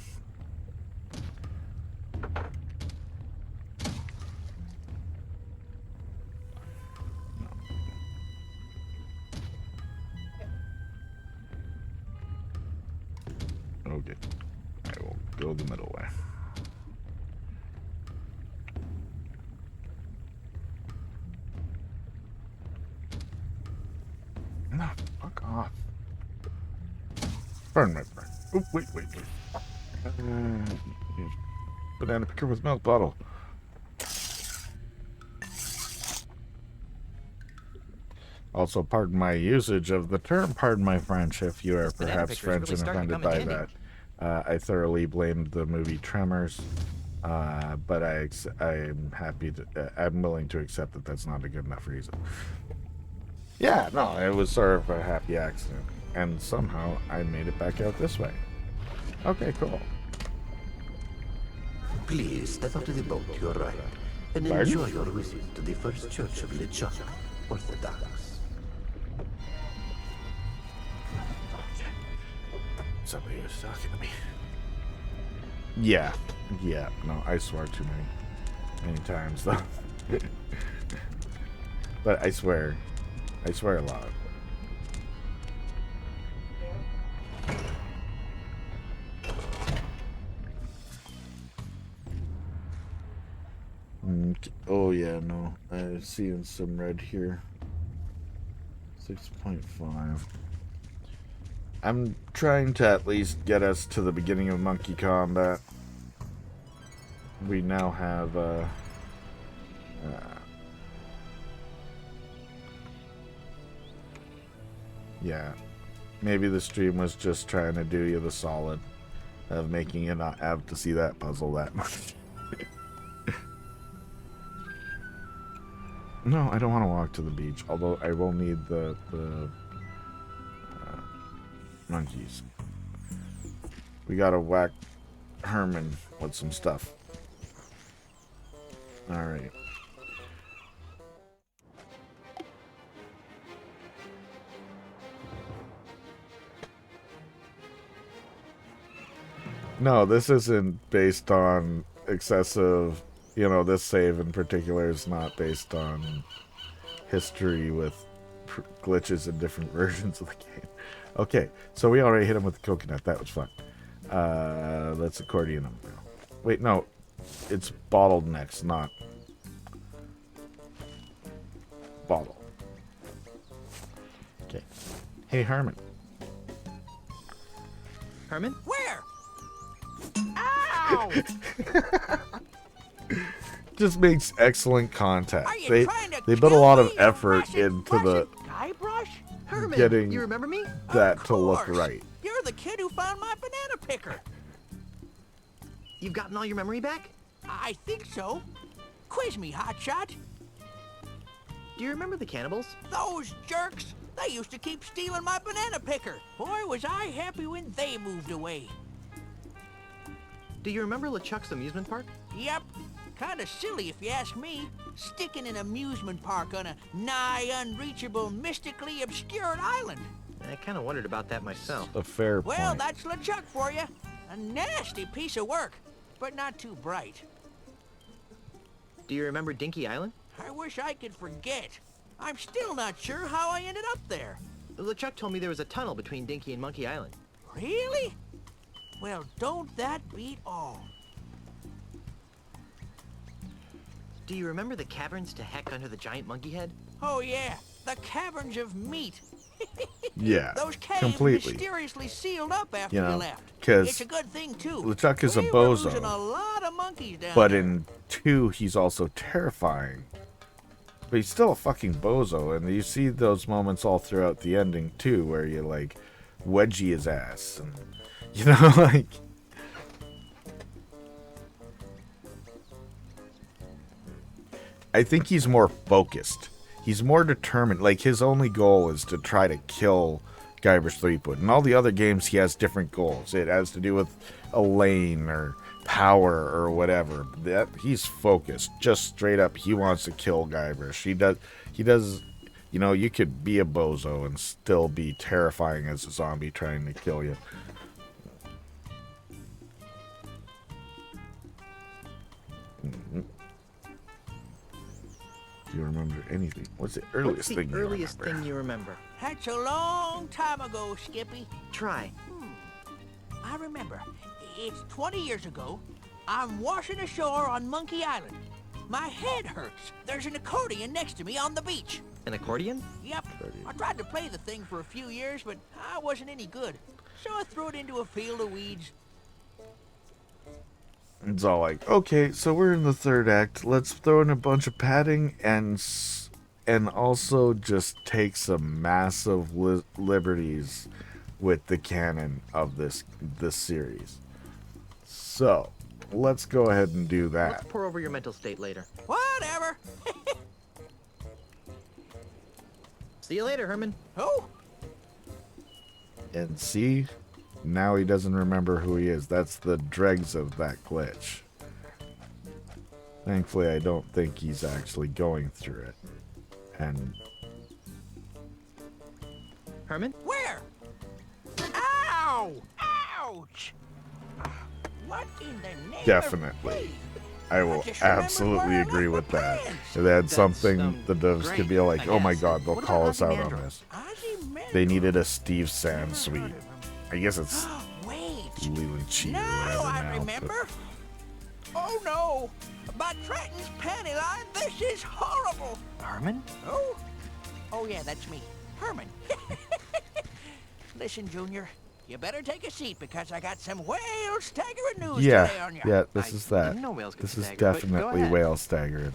No. Okay. I will go the middle way. No, fuck off. Burn my friend. Oh, wait. Banana picker with milk bottle. Also, pardon my usage of the term, pardon my French, if you are This banana perhaps picker's French really and starting to offended come by in handy. that. I thoroughly blamed the movie Tremors, but I'm happy to, I'm willing to accept that that's not a good enough reason. Yeah, no, it was sort of a happy accident, and somehow I made it back out this way. Okay, cool. Please step out of the boat to your right and Pardon? enjoy your visit to the first Church of Lechuck, Orthodox. Somebody was talking to me. Yeah, no, I swear too many times though. But I swear a lot. Oh yeah, no, I'm seeing some red here. 6.5. I'm trying to at least get us to the beginning of Monkey Combat. We now have, yeah. Maybe the stream was just trying to do you the solid of making you not have to see that puzzle that much. No, I don't want to walk to the beach, although I will need the monkeys. We gotta whack Herman with some stuff. Alright. No, this isn't based on excessive, you know, this save in particular is not based on history with glitches in different versions of the game. Okay, so we already hit him with the coconut. That was fun. Let's accordion him now. Wait, no. It's bottled next, not bottle. Okay. Hey, Herman. Herman? Where? Ow! Just makes excellent contact. Are you They trying to put a kill lot me, of you effort massive into the Guybrush? Herman, getting you remember me? that Of to look course. right. You're the kid who found my banana picker. You've gotten all your memory back? I think so. Quiz me, hotshot. Do you remember the cannibals? Those jerks. They used to keep stealing my banana picker. Boy, was I happy when they moved away. Do you remember LeChuck's amusement park? Yep. Kinda silly if you ask me. Sticking an amusement park on a nigh unreachable, mystically obscured island. I kind of wondered about that myself. A fair Well, point. that's LeChuck for you. A nasty piece of work, but not too bright. Do you remember Dinky Island? I wish I could forget. I'm still not sure how I ended up there. LeChuck told me there was a tunnel between Dinky and Monkey Island. Really? Well, don't that beat all? Do you remember the caverns to heck under the giant monkey head? Oh yeah, the caverns of meat. Yeah, Those caves completely. mysteriously sealed up after You we know, left. 'cause It's a good thing too. LeChuck is a We were bozo. losing a lot of monkeys down But there. in 2, he's also terrifying. But he's still a fucking bozo, and you see those moments all throughout the ending too, where you like wedgie his ass, and you know, like. I think he's more focused. He's more determined. Like, his only goal is to try to kill Guybrush Threepwood. In all the other games, he has different goals. It has to do with Elaine or power or whatever. That he's focused. Just straight up, he wants to kill Guybrush. He does. You know, you could be a bozo and still be terrifying as a zombie trying to kill you. Do you remember anything? What's the earliest thing you earliest remember? thing you remember? That's a long time ago, Skippy. Try. I remember. It's 20 years ago. I'm washing ashore on Monkey Island. My head hurts. There's an accordion next to me on the beach. An accordion? Yep. I tried to play the thing for a few years, but I wasn't any good. So I threw it into a field of weeds. It's all like, okay, so we're in the third act. Let's throw in a bunch of padding and also just take some massive liberties with the canon of this series. So, let's go ahead and do that. Let's pour over your mental state later. Whatever. See you later, Herman. Oh, And see, now he doesn't remember who he is. That's the dregs of that glitch. Thankfully, I don't think he's actually going through it. And Herman? where? Ow! Ouch! What in the name definitely, of faith? I will just remembered absolutely where I agree left with my that. pants. If they had That's, something, the devs could be like, great, oh I my guess. god, they'll What call about us out on Mandarin? this. Ozymandias. They needed a Steve Sand suite. I guess it's Wait. Leland Chi Now or whatever I now, but- remember. Oh no! By Trenton's panty line, this is horrible! Herman? Oh? Oh yeah, that's me. Herman. Listen, Junior, you better take a seat because I got some whale staggering news today on you. Yeah, this I is that. didn't know whales could This is stagger, but go definitely ahead. whale staggering.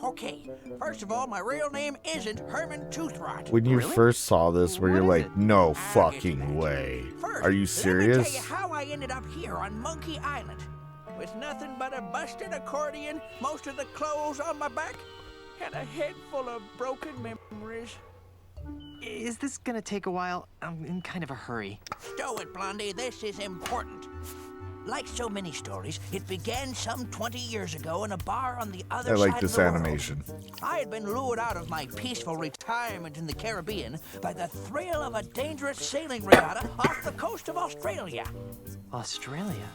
Okay, first of all, my real name isn't Herman Toothrot. When you Really? first saw this, where What you're is like, it? no I'll get to fucking that. way. First, Are you Let me serious? tell you how I ended up here on Monkey Island. With nothing but a busted accordion, most of the clothes on my back, and a head full of broken memories. Is this gonna take a while? I'm in kind of a hurry. Stow it, Blondie. This is important. Like so many stories, it began some 20 years ago in a bar on the other I side like this of the world. animation. I had been lured out of my peaceful retirement in the Caribbean by the thrill of a dangerous sailing regatta off the coast of Australia. Australia?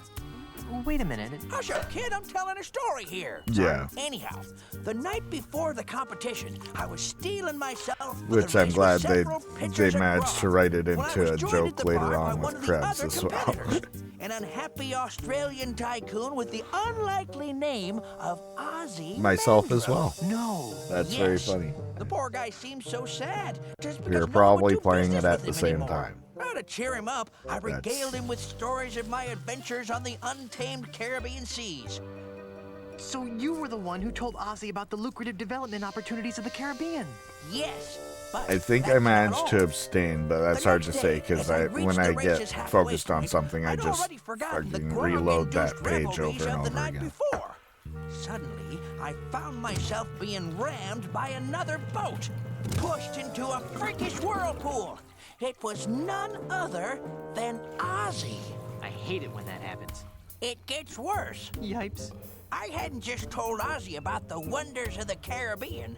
Wait a minute. Hush up, kid, I'm telling a story here. Yeah. Anyhow, the night before the competition, I was stealing myself for Which the I'm race glad with they several pitchers of managed to grog. write it When I into was a joined joke at the later bar by on one with of the Krebs other as well. competitors, an unhappy Australian tycoon with the unlikely name of Ozzy Myself as Mandrill. well. No. That's very Yes. funny. The poor guy seemed so sad. Just We because were no one probably would do playing business it at with the him same anymore. time. Well, to cheer him up, I regaled him with stories of my adventures on the untamed Caribbean seas. So you were the one who told Ozzy about the lucrative development opportunities of the Caribbean. Yes, but I think that's I not managed to all. abstain, but that's The hard to next say day, because as I when reached I the get race's halfway focused on point, something, I I'd just already forgotten the fucking grog reload that induced page revelries over and of the over night again. before. Suddenly, I found myself being rammed by another boat, pushed into a freakish whirlpool. It was none other than Ozzy. I hate it when that happens. It gets worse. Yipes. I hadn't just told Ozzy about the wonders of the Caribbean.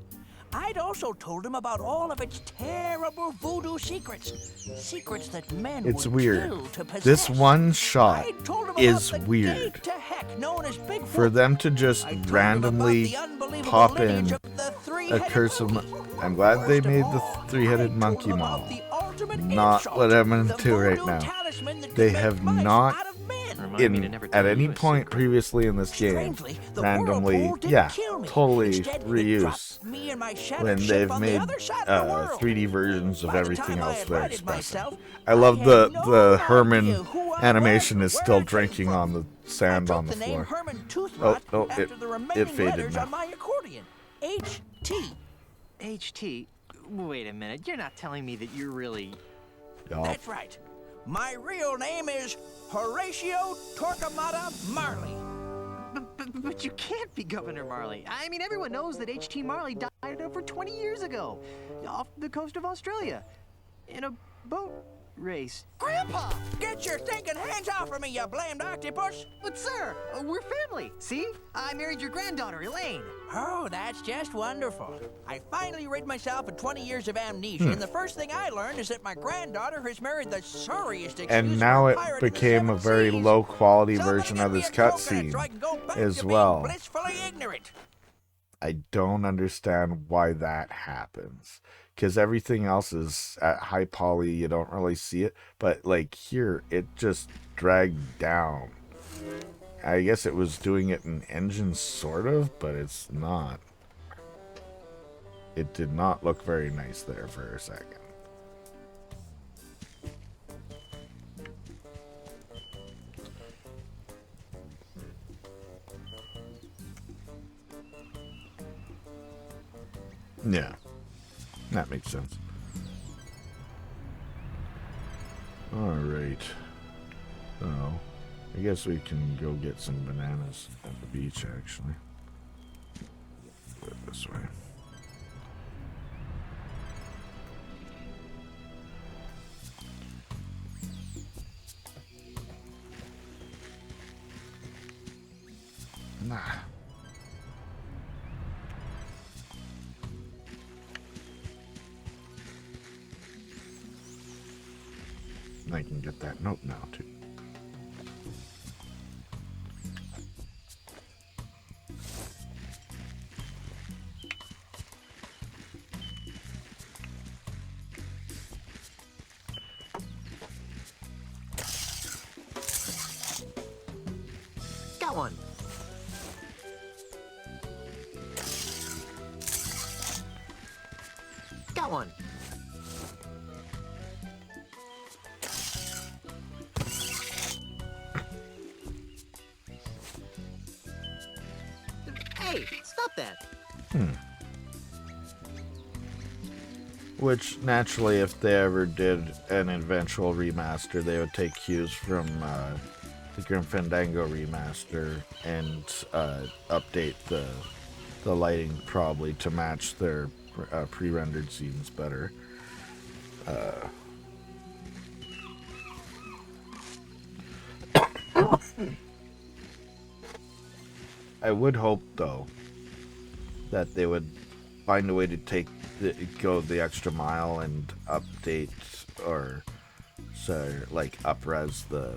I'd also told him about all of its terrible voodoo secrets. Secrets that men It's would weird. kill to possess. This one shot I'd told him is about the weird. gate to heck known as Bigfoot. For them to just I told him randomly about the unbelievable pop lineage in of the a three-headed curse of. monkey. I'm glad they Worst of made the all, three-headed I told monkey him about mall. the ultimate Not insult, what I'm the into right voodoo now. talisman that They could make have mice not out of men. Remind me to In never at tell any you a point secret. previously in this game, Strangely, the randomly, whirlpool didn't yeah, kill me. totally Instead, it reuse. dropped me and my shattered When ship they've on made the other side of the world. 3D versions of By the everything time I else had they're righted expressing. myself, I love had the no Herman idea who I animation was is or still where I came drinking from. on the sand I on took the the name floor. Herman Toothrot Oh, after it the remaining faded letters now. on my accordion. H.T. HT? Wait a minute. You're not telling me that you're really... Yup. That's right. My real name is Horatio Torquemada Marley. But you can't be Governor Marley. I mean, everyone knows that H.T. Marley died over 20 years ago off the coast of Australia in a boat race. Grandpa, get your stinking hands off of me, you blamed octopus! But sir, we're family. See? I married your granddaughter, Elaine. Oh, that's just wonderful. I finally rid myself of 20 years of amnesia, and the first thing I learned is that my granddaughter has married the sorriest excuse And for now a it pirate in the became a 7 very seas. low quality Somebody version get of me this a coconut so I cutscene can go back as to well. being blissfully ignorant. I don't understand why that happens. because everything else is at high poly. You don't really see it, but like here, it just dragged down. I guess it was doing it in engine, sort of, but it's not. It did not look very nice there for a second. Yeah, that makes sense. Alright. So, I guess we can go get some bananas at the beach, actually. Go this way. Nah. I can get that note now, too. Got one. Got one. Hey, stop that. Which, naturally, if they ever did an eventual remaster, they would take cues from the Grim Fandango remaster and update the lighting probably to match their pre-rendered scenes better. I would hope, though, that they would find a way to go the extra mile and update or like up-res the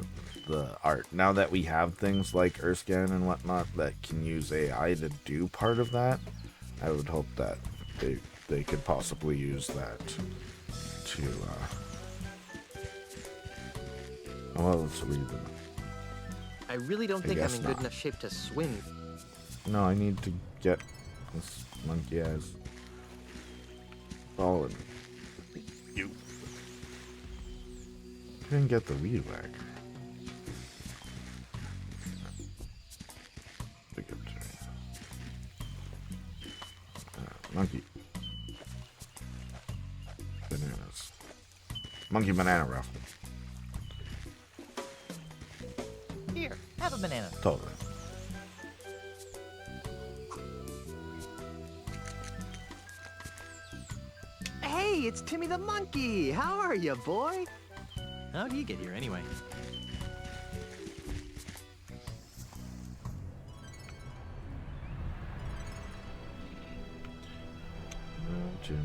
art. Now that we have things like Earthscan and whatnot that can use AI to do part of that, I would hope that they could possibly use that to well, let's read them. I really don't think I'm in good enough shape to swim. No, I need to get this monkey ass ball. You didn't get the weed whacker. Pick up to me. Monkey. Bananas. Monkey banana raffle. Here, have a banana. Totally. Hey, it's Timmy the monkey. How are you, boy? How'd you get here anyway? Jimmy.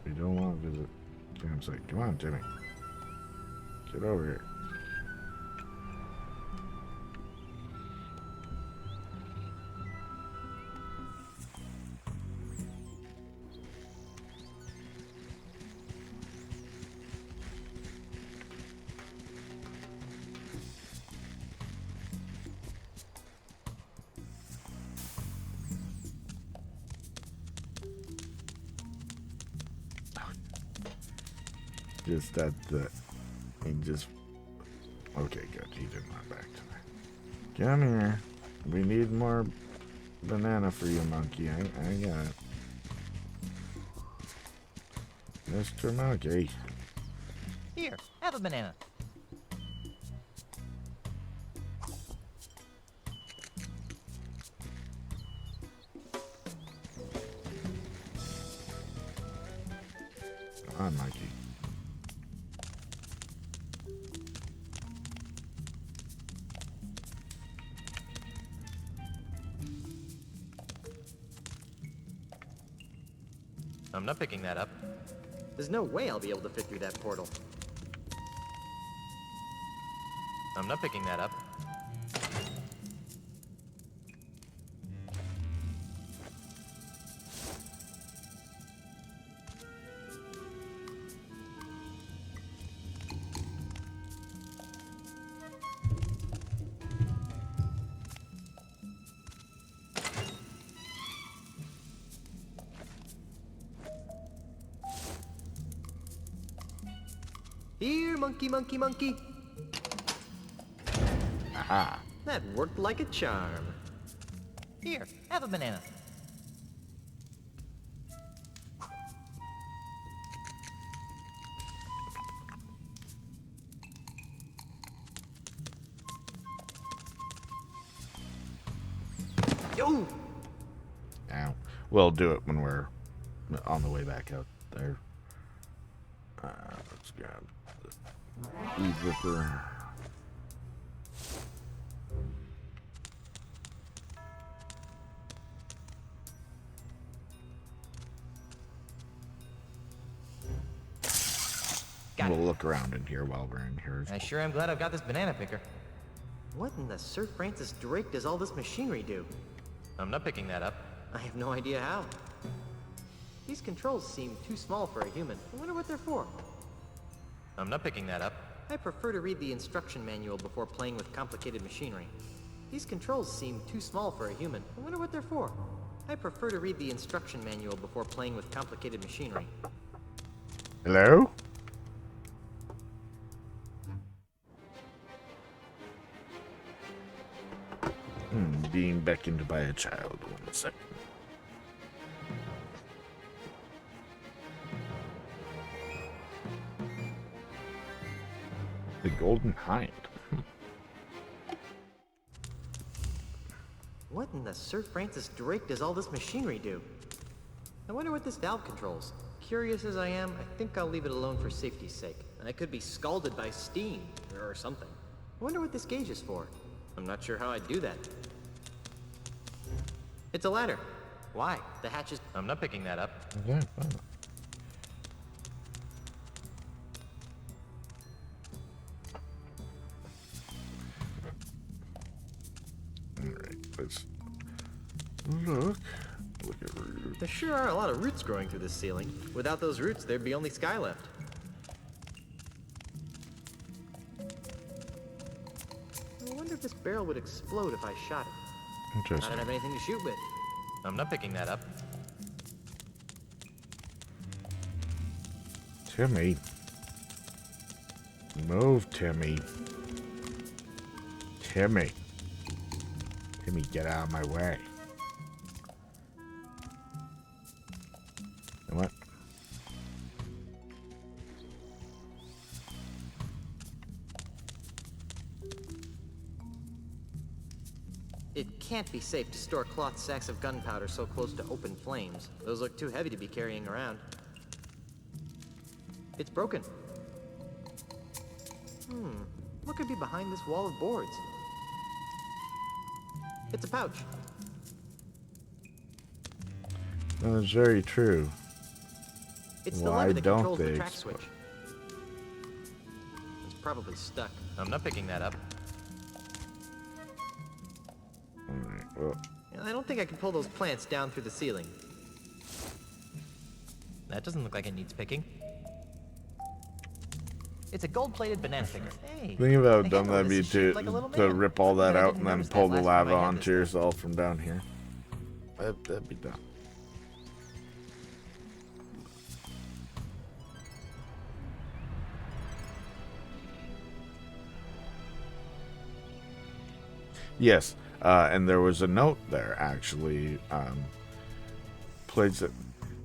We don't want to visit campsite. Come on, Jimmy. Get over here. Just that he just okay, good. He didn't run back to me. Come here. We need more banana for you, monkey. I got it. Mr. Monkey. Here, have a banana. Come on, Monkey. I'm not picking that up. There's no way I'll be able to fit through that portal. I'm not picking that up. Here, monkey, monkey, monkey. Aha. That worked like a charm. Here, have a banana. Yo! Now, we'll do it when we're on the way back out there. Let's grab the weed whipper. Got We'll it. look around in here while we're in here. I sure am glad I've got this banana picker. What in the Sir Francis Drake does all this machinery do? I'm not picking that up. I have no idea how. These controls seem too small for a human. I wonder what they're for. I'm not picking that up. I prefer to read the instruction manual before playing with complicated machinery. These controls seem too small for a human. I wonder what they're for. I prefer to read the instruction manual before playing with complicated machinery. Hello? Being beckoned by a child. 1 second. The Golden Hind. What in the Sir Francis Drake does all this machinery do? I wonder what this valve controls. Curious as I am, I think I'll leave it alone for safety's sake. I could be scalded by steam, or something. I wonder what this gauge is for. I'm not sure how I'd do that. It's a ladder. Why? The hatch is... I'm not picking that up. Yeah, fine. Alright, let's look. Look at roots. There sure are a lot of roots growing through this ceiling. Without those roots, there'd be only sky left. I wonder if this barrel would explode if I shot it. I Interesting. don't have anything to shoot with. I'm not picking that up. Timmy. Move, Timmy. Timmy. Timmy, get out of my way. You know what? It can't be safe to store cloth sacks of gunpowder so close to open flames. Those look too heavy to be carrying around. It's broken. What could be behind this wall of boards? It's a pouch. That is very true. It's the Why lever that don't controls the they track explode? switch. It's probably stuck. I'm not picking that up. Alright, well, I don't think I can pull those plants down through the ceiling. That doesn't look like it needs picking. It's a gold-plated banana picker. Hey, think about how I dumb know that'd this be is shaped like a to little to man. rip all that I out didn't and then notice that pull the last time lava I had onto this. yourself from down here. That'd be dumb. Yes, and there was a note there actually. Plays it.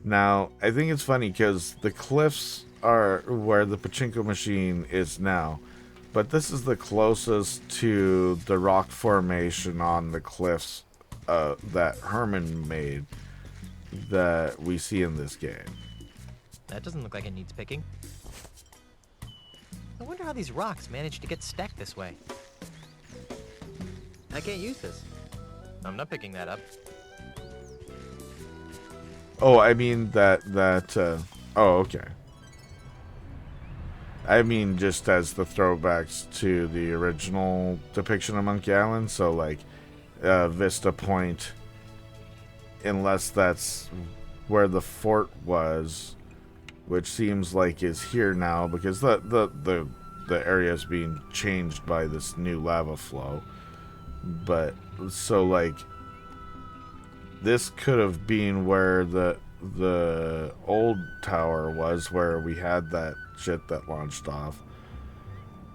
Now I think it's funny because the cliffs are where the pachinko machine is now, but this is the closest to the rock formation on the cliffs that Herman made that we see in this game. That doesn't look like it needs picking. I wonder how these rocks managed to get stacked this way. I can't use this. I'm not picking that up. Oh, I mean oh, okay. I mean just as the throwbacks to the original depiction of Monkey Island, so like Vista Point, unless that's where the fort was, which seems like is here now because the area is being changed by this new lava flow. But so like this could have been where the old tower was, where we had that shit that launched off.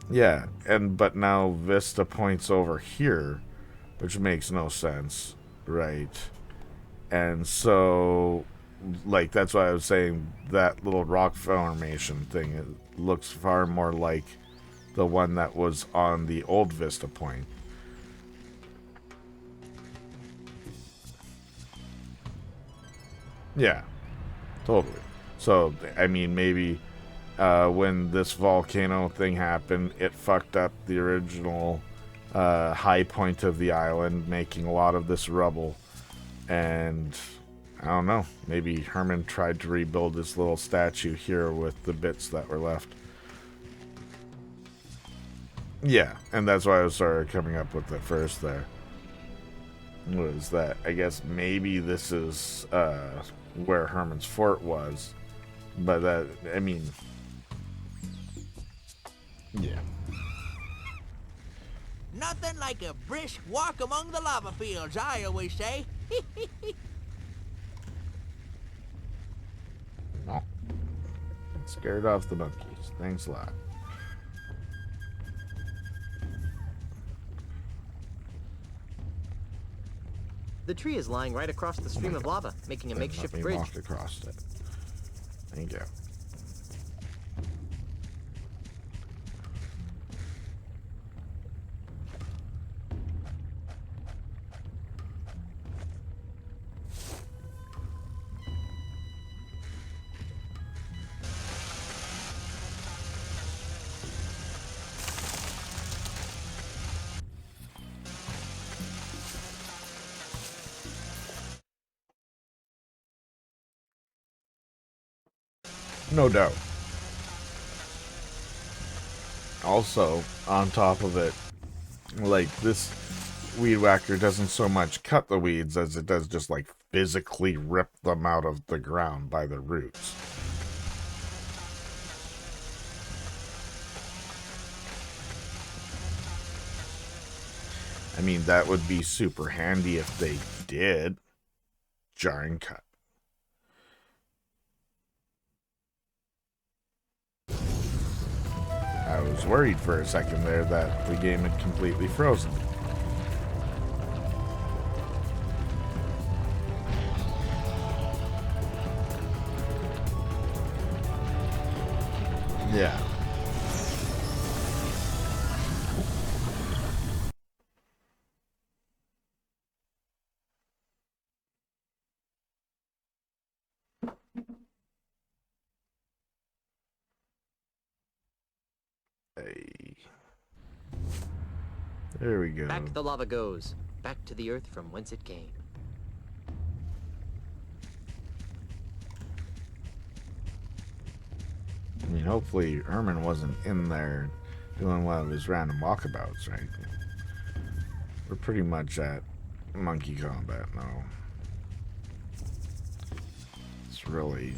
Yeah, but now Vista points over here, which makes no sense, right? And so, like, that's why I was saying that little rock formation thing, it looks far more like the one that was on the old Vista point. Yeah, totally. So, I mean, maybe when this volcano thing happened, it fucked up the original high point of the island, making a lot of this rubble. And I don't know, maybe Herman tried to rebuild this little statue here with the bits that were left. Yeah, and that's why I started coming up with it first there. Was that, I guess maybe this is where Herman's fort was. But that, I mean, yeah. Nothing like a brisk walk among the lava fields, I always say. No. Scared off the monkeys. Thanks a lot. The tree is lying right across the stream of lava, making a makeshift Let me bridge. walk across it. Thank you. No doubt. Also, on top of it, like, this weed whacker doesn't so much cut the weeds as it does just, like, physically rip them out of the ground by the roots. I mean, that would be super handy if they did. Jarring cut. I was worried for a second there that the game had completely frozen. Yeah. Hey. There we go. Back the lava goes, back to the earth from whence it came. I mean, hopefully Herman wasn't in there doing one of his random walkabouts, right? We're pretty much at monkey combat now. It's really...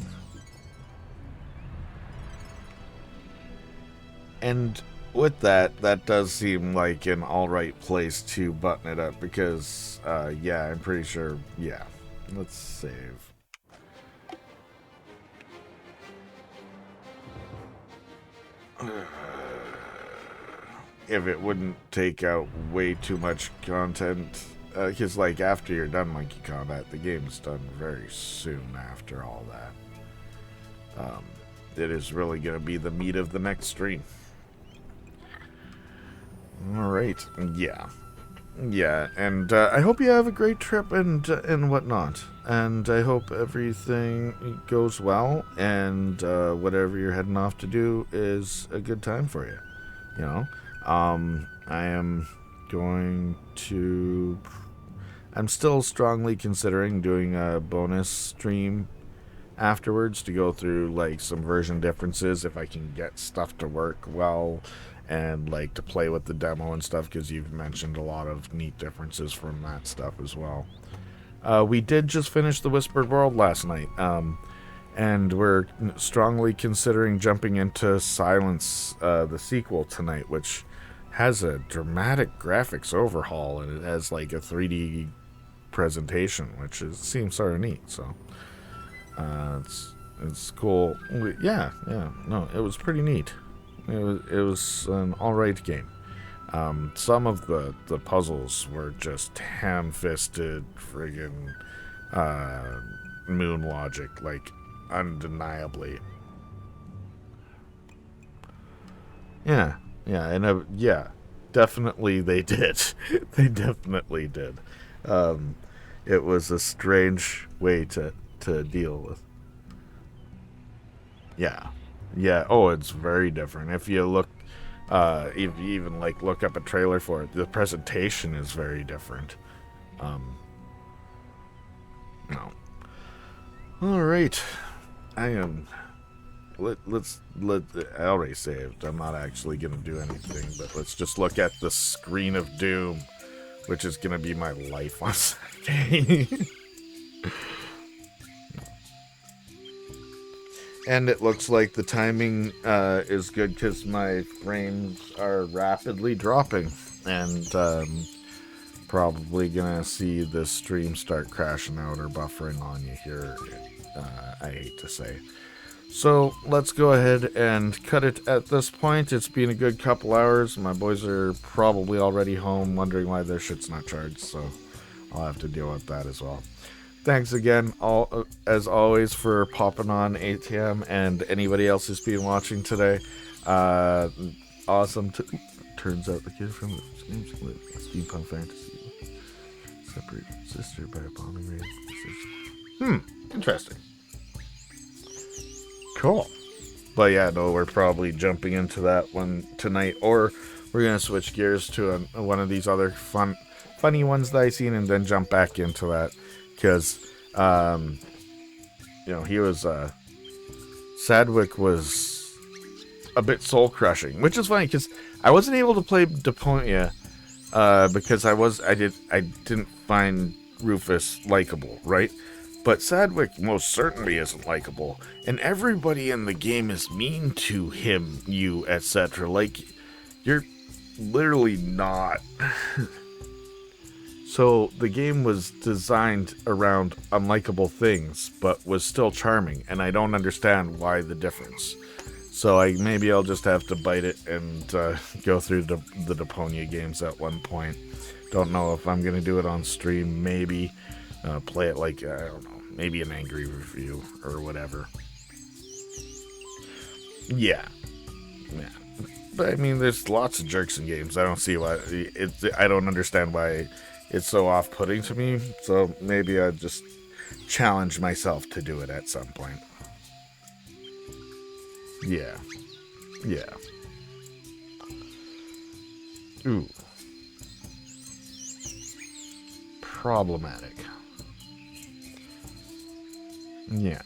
And with that, that does seem like an alright place to button it up because, yeah, I'm pretty sure, yeah. Let's save. If it wouldn't take out way too much content, because, like, after you're done Monkey Combat, the game's done very soon after all that. It is really going to be the meat of the next stream. Alright, yeah. Yeah, and I hope you have a great trip and whatnot. And I hope everything goes well, and whatever you're heading off to do is a good time for you. You know? I am going to... I'm still strongly considering doing a bonus stream afterwards to go through, like, some version differences if I can get stuff to work well, and, like, to play with the demo and stuff, because you've mentioned a lot of neat differences from that stuff as well. We did just finish The Whispered World last night, and we're strongly considering jumping into Silence, the sequel, tonight, which has a dramatic graphics overhaul, and it has, like, a 3D presentation, which seems sort of neat, so... It's cool. Yeah, no, it was pretty neat. It was an alright game. Some of the puzzles were just ham-fisted friggin' moon logic, like, undeniably. Yeah, and yeah, definitely they did. They definitely did. It was a strange way to deal with. Yeah. Oh, it's very different. If you look, if you even like look up a trailer for it, the presentation is very different. No. All right. I am. I already saved. I'm not actually gonna do anything, but let's just look at the screen of doom, which is gonna be my life on Saturday. And it looks like the timing is good because my frames are rapidly dropping, and probably gonna see this stream start crashing out or buffering on you here. I hate to say. So let's go ahead and cut it at this point. It's been a good couple hours. My boys are probably already home wondering why their shit's not charged, so I'll have to deal with that as well. Thanks again, as always, for popping on ATM and anybody else who's been watching today. Awesome. Turns out the kid from the steampunk fantasy separate sister by a bombing range. Interesting. Cool. But yeah, no, we're probably jumping into that one tonight, or we're gonna switch gears to one of these other funny ones that I seen, and then jump back into that. Because, he was, Sadwick was a bit soul-crushing, which is funny, because I wasn't able to play Deponia, because I didn't find Rufus likable, right? But Sadwick most certainly isn't likable, and everybody in the game is mean to him, you, etc. Like, you're literally not... So the game was designed around unlikable things, but was still charming, and I don't understand why the difference. So maybe I'll just have to bite it and go through the Deponia games at one point. Don't know if I'm going to do it on stream, maybe. Play it like, I don't know, maybe an angry review or whatever. Yeah. But I mean, there's lots of jerks in games. I don't see why, I don't understand why it's so off-putting to me, so maybe I'll just challenge myself to do it at some point. Yeah. Ooh. Problematic. Yeah.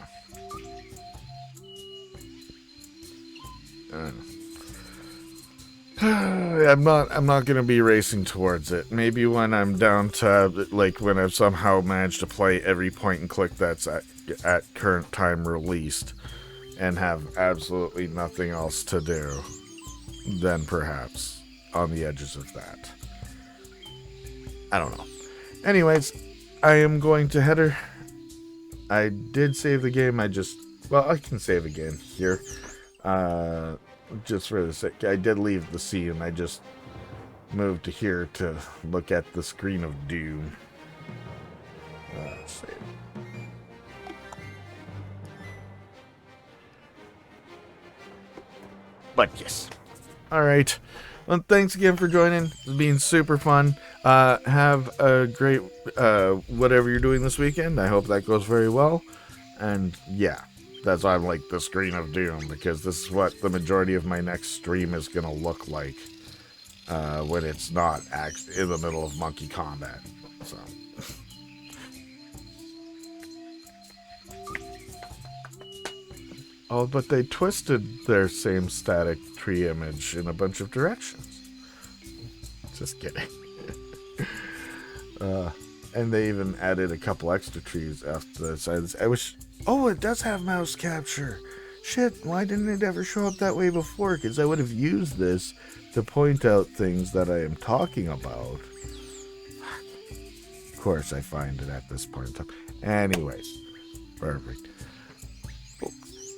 I'm not gonna be racing towards it. Maybe when I'm down to, like, when I've somehow managed to play every point and click that's at current time released and have absolutely nothing else to do, then perhaps on the edges of that. I don't know. Anyways, I am going to header. I did save the game. I can save again here. Just for the sake, I did leave the scene. I just moved to here to look at the screen of doom. Save. But yes. Alright. Well, thanks again for joining. It's been super fun. Have a great whatever you're doing this weekend. I hope that goes very well. And yeah. That's why I'm like the screen of doom, because this is what the majority of my next stream is going to look like when it's not in the middle of monkey combat. So. Oh, but they twisted their same static tree image in a bunch of directions. Just kidding. And they even added a couple extra trees after the sides. I wish... Oh, it does have mouse capture. Shit, why didn't it ever show up that way before? Because I would have used this to point out things that I am talking about. Of course, I find it at this point in time. Anyways, perfect.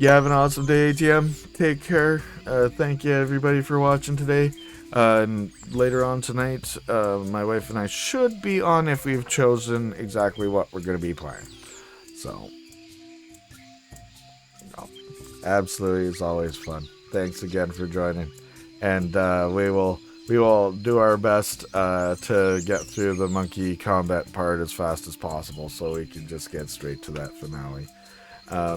You have an awesome day, ATM. Take care. Thank you, everybody, for watching today. And later on tonight, my wife and I should be on if we've chosen exactly what we're going to be playing. So, absolutely, it's always fun. Thanks again for joining. And we will do our best to get through the monkey combat part as fast as possible so we can just get straight to that finale.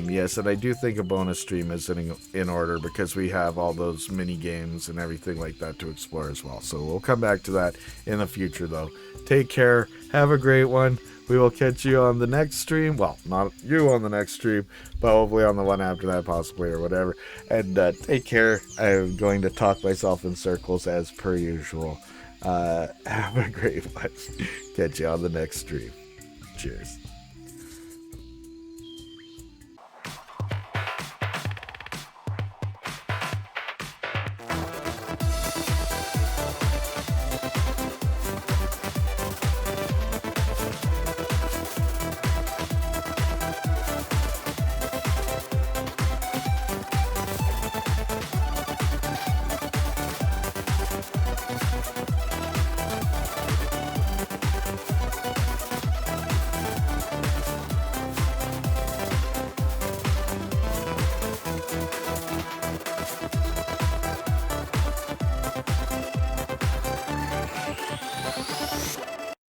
Yes, and I do think a bonus stream is in order because we have all those mini games and everything like that to explore as well. So we'll come back to that in the future, though. Take care. Have a great one. We will catch you on the next stream. Well, not you on the next stream, but hopefully on the one after that, possibly, or whatever. And take care. I'm going to talk myself in circles as per usual. Have a great one. Catch you on the next stream. Cheers.